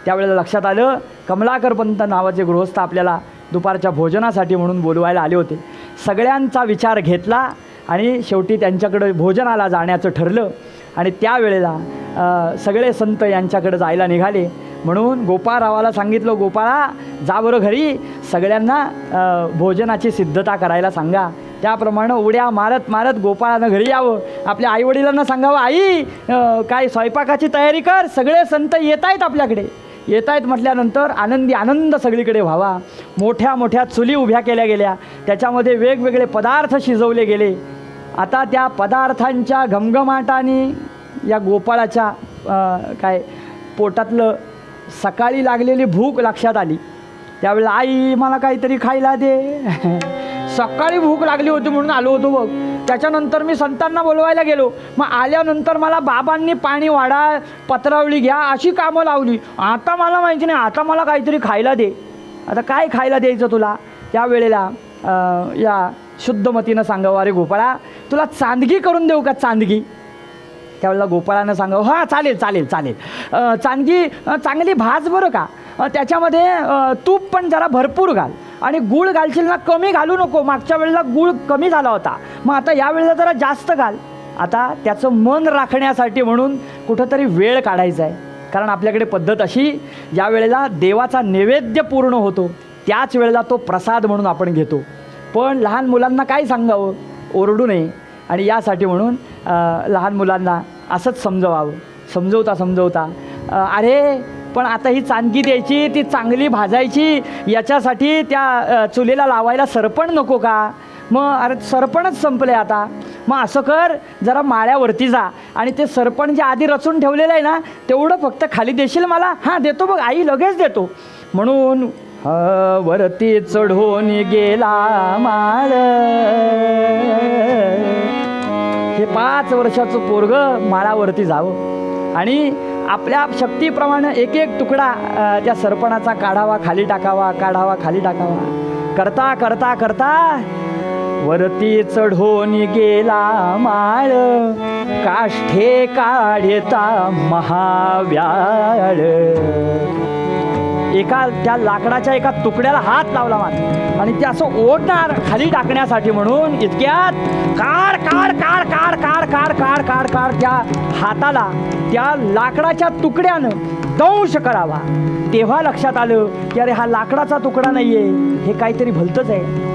त्यावेळेला लक्षात आलं कमलाकर पंत नावाचे गृहस्थ आपल्याला दुपारच्या भोजनासाठी म्हणून बोलवायला आले होते. सगळ्यांचा विचार घेतला आणि शेवटी त्यांच्याकडं भोजनाला जाण्याचं ठरलं. आणि त्यावेळेला सगळे संत यांच्याकडे जायला निघाले. म्हणून गोपाळरावाला सांगितलं, गोपाळा जा बरं घरी, सगळ्यांना भोजनाची सिद्धता करायला सांगा. त्याप्रमाणे उड्या मारत मारत गोपाळानं घरी यावं. आपल्या आईवडिलांना सांगावं आई काय स्वयंपाकाची तयारी कर, सगळे संत येत आहेत आपल्याकडे. येत आहेत म्हटल्यानंतर आनंद सगळीकडे व्हावा. मोठ्या मोठ्या चुली उभ्या केल्या गेल्या, त्याच्यामध्ये वेगवेगळे पदार्थ शिजवले गेले. आता त्या पदार्थांच्या घमघमाटाने या गोपाळाच्या काय पोटातलं सकाळी लागलेली भूक लक्षात आली. त्यावेळेला आई मला काहीतरी खायला दे. सकाळी भूक लागली होती म्हणून आलो होतो बघ. त्याच्यानंतर मी संतांना बोलवायला गेलो. मग आल्यानंतर मला बाबांनी पाणी वाढा, पत्रावळी घ्या अशी कामं लावली. आता मला माहिती नाही, आता मला काहीतरी खायला दे. आता काय खायला द्यायचं तुला? त्यावेळेला या शुद्ध मतीनं सांगावं, अरे गोपाळा तुला चांदगी करून देऊ का, चांदगी? त्यावेळेला गोपाळानं सांगावं, हां चालेल चालेल चालेल, चांदगी चांगली भाज बरं का, त्याच्यामध्ये तूप पण जरा भरपूर घाल, आणि गूळ घालशील ना कमी घालू नको, मागच्या वेळेला गूळ कमी झाला होता, मग आता यावेळेला जरा जास्त घाल. आता त्याचं मन राखण्यासाठी म्हणून कुठंतरी वेळ काढायचा आहे, कारण आपल्याकडे पद्धत अशी, ज्या वेळेला देवाचा नैवेद्य पूर्ण होतो त्याच वेळेला तो प्रसाद म्हणून आपण घेतो. पण लहान मुलांना काय सांगावं, ओरडू नये, आणि यासाठी म्हणून लहान मुलांना असंच समजवावं. समजवता अरे पण आता ही चांदगी द्यायची, ती चांगली भाजायची, याच्यासाठी त्या चुलीला लावायला सरपण नको का? मग अरे सरपणच संपले आता, मग असं कर, जरा माळ्यावरती जा आणि ते सरपण जे आधी रचून ठेवलेलं आहे ना तेवढं फक्त खाली देशील मला? हां देतो बघ आई, लगेच देतो. म्हणून वरती चढून गेला माळ, हे 5 वर्षाचं पोरगं माळावरती जावं आणि आपल्या शक्तीप्रमाणे एक एक तुकडा त्या सरपणाचा काढावा, खाली टाकावा, काढावा, खाली टाकावा. करता करता करता वरती चढून गेला माळ, काष्ठे काढता महाव्याळ. एका त्या लाकडाच्या एका तुकड्याला हात लावला मात्र, आणि ते असं ओढणार खाली टाकण्यासाठी म्हणून इतक्यात काढ काढ काढ काढ काढ काढ काढ काढ काढ त्या हाताला त्या लाकडाच्या तुकड्यानं दंश करावा. तेव्हा लक्षात आलं की अरे हा लाकडाचा तुकडा नाही आहे, हे काहीतरी भलतंच आहे.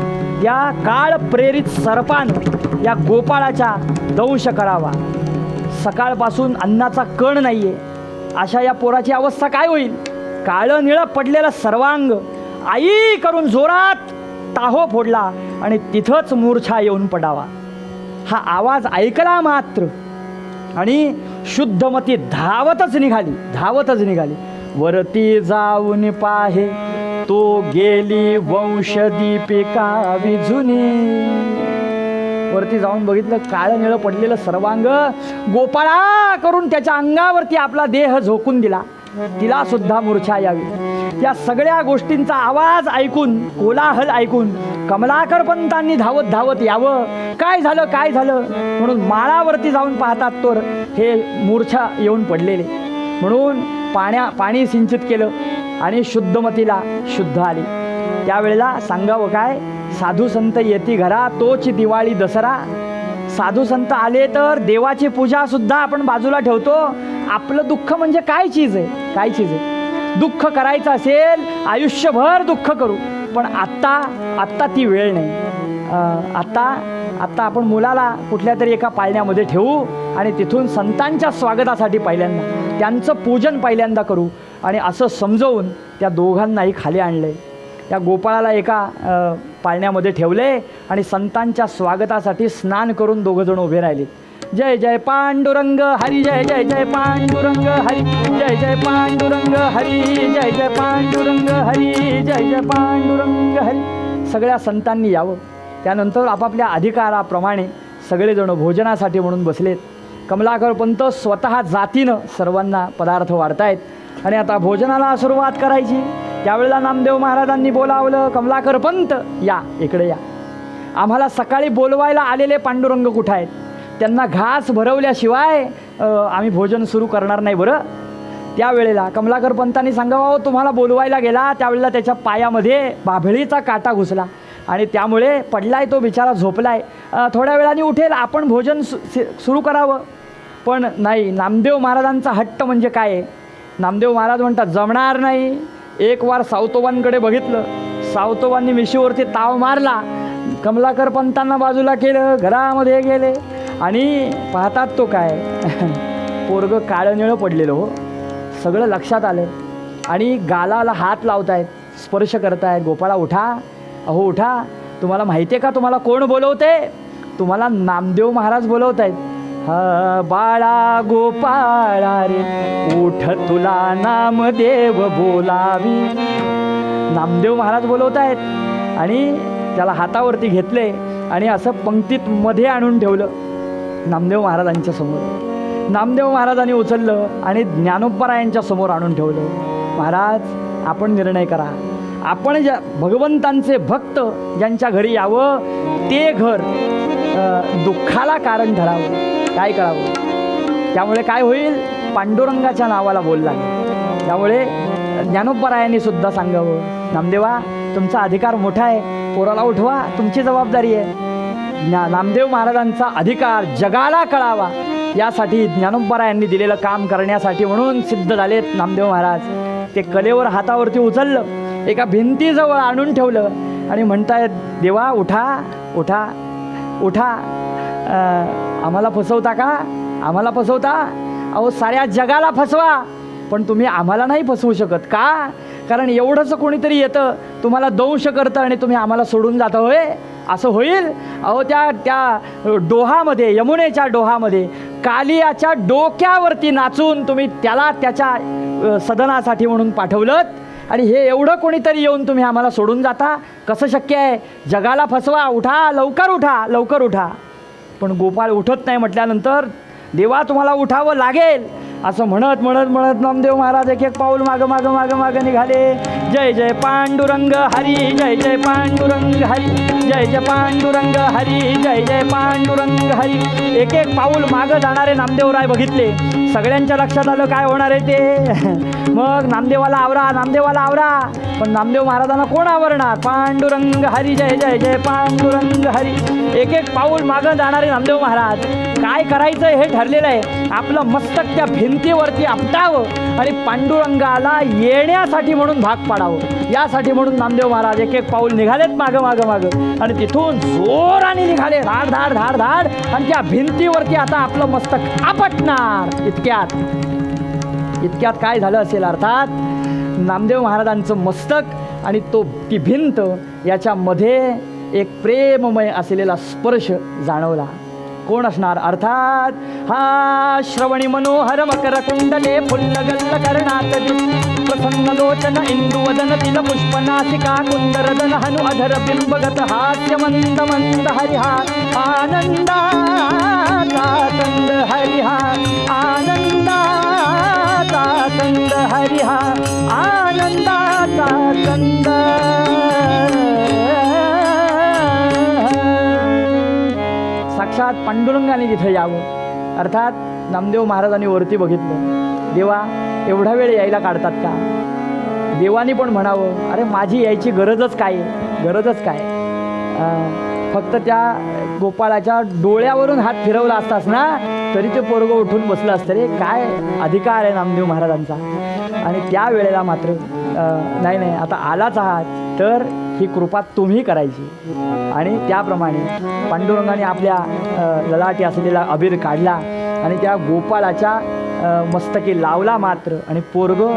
त्या काळ प्रेरित सर्पानं या गोपाळाच्या दंश करावा. सकाळपासून अन्नाचा कण नाही आहे, अशा या पोराची अवस्था काय होईल? काळं निळं पडलेलं सर्वांग आई करून जोरात टाहो फोडला आणि तिथंच मूर्छा येऊन पडावा. हा आवाज ऐकला मात्र आणि शुद्धमती धावतच निघाली. वरती जाऊन पाहे तो गेली वंशदीपिका विझुनी. वरती जाऊन बघितलं, काळं निळं पडलेलं सर्वांग गोपाळा करून त्याच्या अंगावरती आपला देह झोकून दिला. तिला सुद्धा मूर्छा यावी. या सगळ्या गोष्टींचा आवाज ऐकून, कोलाहल ऐकून कमलाकर पंतांनी धावत धावत यावं. काय झालं म्हणून माळावरती जाऊन पाहतात तर हे मूर्छा येऊन पडलेले. म्हणून पाणी सिंचित केलं आणि शुद्धमतीला शुद्ध आली. त्यावेळेला सांगावं काय, साधू संत येती घरा तोच दिवाळी दसरा. साधू संत आले तर देवाची पूजा सुद्धा आपण बाजूला ठेवतो. आपलं दुःख म्हणजे काय चीज आहे? दुःख करायचं असेल आयुष्यभर दुःख करू, पण आत्ता ती वेळ नाही. आत्ता आपण मुलाला कुठल्या तरी एका पाळण्यामध्ये ठेवू आणि तिथून संतांच्या स्वागतासाठी पहिल्यांदा त्यांचं पूजन पहिल्यांदा करू, आणि असं समजवून त्या दोघांनाही खाली आणले. त्या गोपाळाला एका पाळण्यामध्ये ठेवले आणि संतांच्या स्वागतासाठी स्नान करून दोघंजण उभे राहिले. जय जय पांडुरंग हरी, जय जय जय पांडुरंग हरी, जय जय पांडुरंग हरी, जय जय पांडुरंग हरी, जय जय पांडुरंग हरी. सगळ्या संतांनी यावं. त्यानंतर आपापल्या अधिकाराप्रमाणे सगळेजण भोजनासाठी म्हणून बसलेत. कमलाकर पंत स्वतः जातीनं सर्वांना पदार्थ वाढतायत आणि आता भोजनाला सुरुवात करायची. त्यावेळेला नामदेव महाराजांनी बोलावलं, कमलाकर पंत या, इकडे या. आम्हाला सकाळी बोलवायला आलेले पांडुरंग कुठं आहेत? त्यांना घास भरवल्याशिवाय आम्ही भोजन सुरू करणार नाही बरं. त्यावेळेला कमलाकर पंतांनी सांगावं, तुम्हाला बोलवायला गेला त्यावेळेला त्याच्या पायामध्ये बाभळीचा काटा घुसला आणि त्यामुळे पडलाय, तो बिचारा झोपलाय, थोड्या वेळाने उठेल, आपण भोजन सुरू करावं. पण नाही, नामदेव महाराजांचा हट्ट म्हणजे काय आहे? नामदेव महाराज म्हणतात जमणार नाही. एक वार सावतोबांकडे बघितलं, सावतोबांनी मिशीवरती ताव मारला, कमलाकर पंतांना बाजूला केलं, घरामध्ये गेले आणि पाहतात तो काय पोरगं काळं निळं पडलेलं हो. सगळं लक्षात आलं आणि गालाला हात लावतायत, स्पर्श करतायत. गोपाळा उठा, अहो उठा, तुम्हाला माहिती आहे का तुम्हाला कोण बोलवते? तुम्हाला नामदेव महाराज बोलवत आहेत. बाळा गोपाळा रे उठ, तुला नामदेव बोलावी. नामदेव महाराज बोलवत आहेत आणि त्याला हातावरती घेतले आणि असं पंक्तीत मध्ये आणून ठेवलं नामदेव महाराजांच्या समोर. नामदेव महाराजांनी उचललं आणि ज्ञानोबरायांच्या समोर आणून ठेवलं. महाराज आपण निर्णय करा, आपण ज्या भगवंतांचे भक्त ज्यांच्या घरी यावं ते घर दुःखाला कारण ठरावं. काय करावं? त्यामुळे काय होईल? पांडुरंगाच्या नावाला बोल लागेल. त्यामुळे ज्ञानोबरायांनी सुद्धा सांगावं, नामदेवा तुमचा अधिकार मोठा आहे, पोराला उठवा, तुमची जबाबदारी आहे. नामदेव महाराजांचा अधिकार जगाला कळावा यासाठी ज्ञानोबरायांनी दिलेलं काम करण्यासाठी म्हणून सिद्ध झालेत नामदेव महाराज. ते कलेवर हातावरती उचललं, एका भिंतीजवळ आणून ठेवलं आणि म्हणतायत, देवा उठा उठा उठा. आम्हाला फसवता का? आम्हाला फसवता? अहो साऱ्या जगाला फसवा, पण तुम्ही आम्हाला नाही फसवू शकत. का? कारण एवढंच कोणीतरी येतं, तुम्हाला दंश करतं आणि तुम्ही आम्हाला सोडून जाता. होय, असं होईल? अहो त्या डोहामध्ये, यमुनेच्या डोहामध्ये कालियाच्या डोक्यावरती नाचून तुम्ही त्याला त्याच्या सदनासाठी म्हणून पाठवलं आणि हे एवढं कोणीतरी येऊन तुम्ही आम्हाला सोडून जाता? कसं शक्य आहे? जगाला फसवा, उठा, लवकर उठा, लवकर उठा. पण गोपाळ उठत नाही म्हटल्यानंतर, देवा तुम्हाला उठावं लागेल असं म्हणत म्हणत म्हणत नामदेव महाराज एक एक पाऊल मागं मागं मागं मागं निघाले. जय जय पांडुरंग हरी, जय जय पांडुरंग हरी, जय जय पांडुरंग हरी, जय जय पांडुरंग हरी. एक एक पाऊल मागं जाणारे नामदेवराय बघितले. सगळ्यांच्या लक्षात आलं काय होणार आहे ते. मग नामदेवाला आवरा, नामदेवाला आवरा. पण नामदेव महाराजांना कोण आवरणार? पांडुरंग हरी, जय जय जय पांडुरंग हरी. एक एक पाऊल मागं जाणारे नामदेव महाराज. काय करायचं हे ठरलेलं आहे. आपलं मस्तक त्या भिंतीवरती आपटावं आणि पांडुरंगाला येण्यासाठी म्हणून भाग पाडावं. यासाठी म्हणून नामदेव महाराज एक एक पाऊल निघालेत मागं मागं मागं आणि तिथून जोराने निघाले, धाड धाड धाड धाड. आणि त्या भिंतीवरती आता आपलं मस्तक आपटणार. इतक्यात काय झालं असेल? अर्थात नामदेव महाराजांचं मस्तक आणि ती भिंत याच्यामध्ये एक प्रेममय असलेला स्पर्श जाणवला. कोण असणार? अर्थात हा श्रवणी मनोहर मकर कुंडले फुल्लगल्ल कर्णात प्रसन्न लोचन इंदुवदन तिल पुष्पनासिका कुंदरदन हनु अधर बिंबगत हास्य मंद मंद हरिहा आनंदाचा कंद हरिहा आनंदाचा कंद हरिहा आनंदाचा कंद. साक्षात पांडुरंगाने तिथं यावं. अर्थात नामदेव महाराजांनी वरती बघितलं, देवा एवढा वेळ यायला काढतात का? देवानी पण म्हणावं, अरे माझी यायची गरजच काय, गरजच काय. फक्त त्या गोपाळाच्या डोळ्यावरून हात फिरवला असतास ना तरी ते पोरगं उठून बसलं असतं. रे काय अधिकार आहे नामदेव महाराजांचा. आणि त्या वेळेला मात्र नाही नाही, आता आलाच आहात तर ही कृपा तुम्ही करायची. आणि त्याप्रमाणे पांडुरंगाने आपल्या ललाटी असलेला अबीर काढला आणि त्या गोपाळाच्या मस्तकी लावला मात्र. आणि पोरगं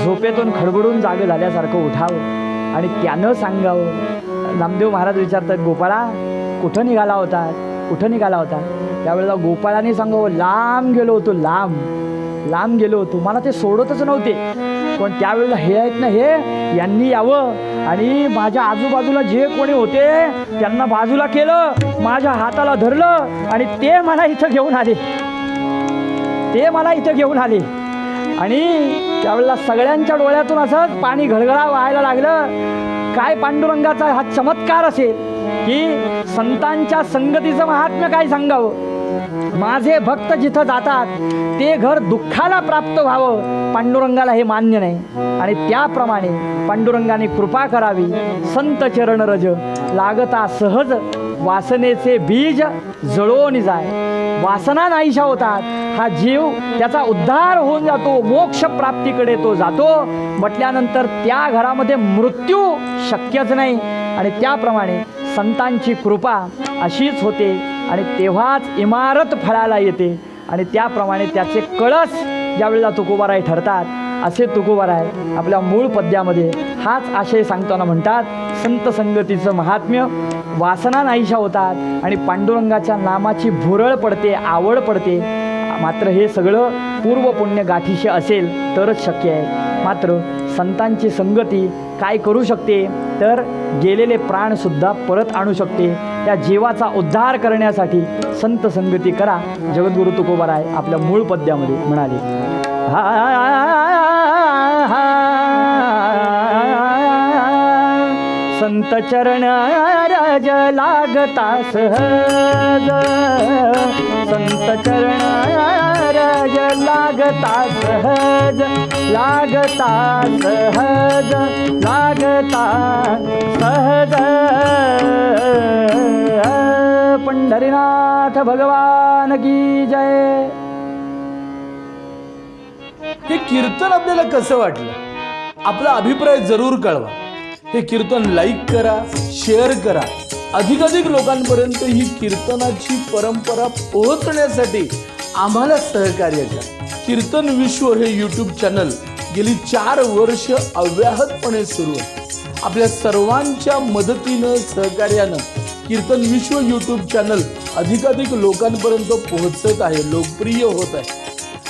झोपेतून खडबडून जागं झाल्यासारखं उठावं आणि त्यानं सांगावं. नामदेव महाराज विचारतात, गोपाळा कुठं निघाला होता, कुठं निघाला होता? त्यावेळेला गोपाळाने सांगावं, लांब गेलो होतो, लांब गेलो होतो, मला ते सोडतच नव्हते. पण त्यावेळेला हे आहेत ना, हे यांनी यावं आणि माझ्या आजूबाजूला जे कोणी होते त्यांना बाजूला केलं, माझ्या हाताला धरलं आणि ते मला इथं घेऊन आले. आणि त्यावेळेला सगळ्यांच्या डोळ्यातून असंच पाणी घळघळा वाहायला लागलं. काय पांडुरंगाचा हा चमत्कार असेल की संतांच्या संगतीचं महात्म्य काय सांगावं. माझे भक्त जिथं जातात ते घर दुःखाला प्राप्त व्हावं, पांडुरंगाला हे मान्य नाही. आणि त्याप्रमाणे पांडुरंगाने कृपा करावी. संत चरण रज लागता सहज वासनेचे बीज जळून जाय. वासना नाहीशा होतात, हा जीव त्याचा उद्धार होऊन जातो, मोक्ष प्राप्तीकडे तो जातो म्हटल्यानंतर त्या घरामध्ये मृत्यू शक्यच नाही. आणि त्याप्रमाणे संतांची कृपा अशीच होते आणि तेव्हाच इमारत फळाला येते. आणि त्याप्रमाणे त्याचे कळस ज्यावेळेला तुकोबाराय ठरतात, असे तुकोबाराय आपल्या मूळ पद्यामध्ये हाच आशय सांगताना म्हणतात, संत संगतीचं महात्म्य, वासना नाहीशा होतात आणि पांडुरंगाच्या नामाची भुरळ पडते, आवड पडते. मात्र हे सगळं पूर्व पुण्य गाठीशी असेल तरच शक्य आहे. मात्र संतांची संगती काय करू शकते तर गेलेले प्राणसुद्धा परत आणू शकते. त्या जीवाचा उद्धार करण्यासाठी संत संगती करा. जगद्गुरु तुकोबाराय आपल्या मूळ पद्यामध्ये म्हणाले. संत चरण रज लागता सहज, संत चरण रज लागता सहज, लागता सहज, लागता सहज. पंढरीनाथ भगवान की जय. हे कीर्तन आपल्याला कसं वाटलं आपला अभिप्राय जरूर कळवा. हे कीर्तन लाईक करा, शेअर करा. अधिकाधिक लोकांपर्यंत ही कीर्तनाची परंपरा पोहोचण्यासाठी आम्हाला सहकार्य करा. कीर्तन विश्व हे यूट्यूब चॅनल गेली 4 वर्ष अव्याहतपणे सुरू आहे. आपल्या सर्वांच्या मदतीनं, सहकार्यानं कीर्तन विश्व यूट्यूब चॅनल अधिकाधिक लोकांपर्यंत पोहोचत आहे, लोकप्रिय होत आहे.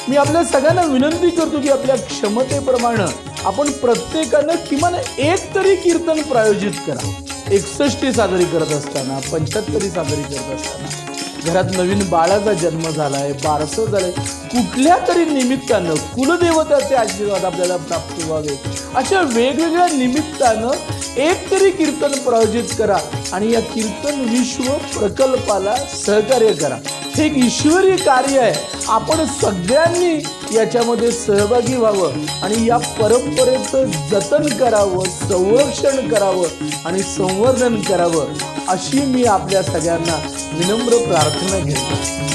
मी आपल्या सगळ्यांना विनंती करतो की आपल्या क्षमतेप्रमाणे आपण प्रत्येकानं किमान एक तरी कीर्तन प्रायोजित करा. 61 साजरी करत असताना, 75 साजरी करत असताना, घरात नवीन बाळाचा जन्म झालाय, बारसं झालंय, कुठल्या तरी निमित्तानं कुलदेवताचे आशीर्वाद आपल्याला प्राप्त व्हावे, अशा वेगवेगळ्या निमित्तानं एक तरी कीर्तन प्रायोजित करा आणि या कीर्तन विश्व प्रकल्पाला सहकार्य करा. हे एक ईश्वरी कार्य आहे. आपण सगळ्यांनी याच्यामध्ये सहभागी व्हावं आणि या परंपरेचं जतन करावं, संरक्षण करावं आणि संवर्धन करावं, अशी मी आपल्या सगळ्यांना विनम्र प्रार्थना करतो.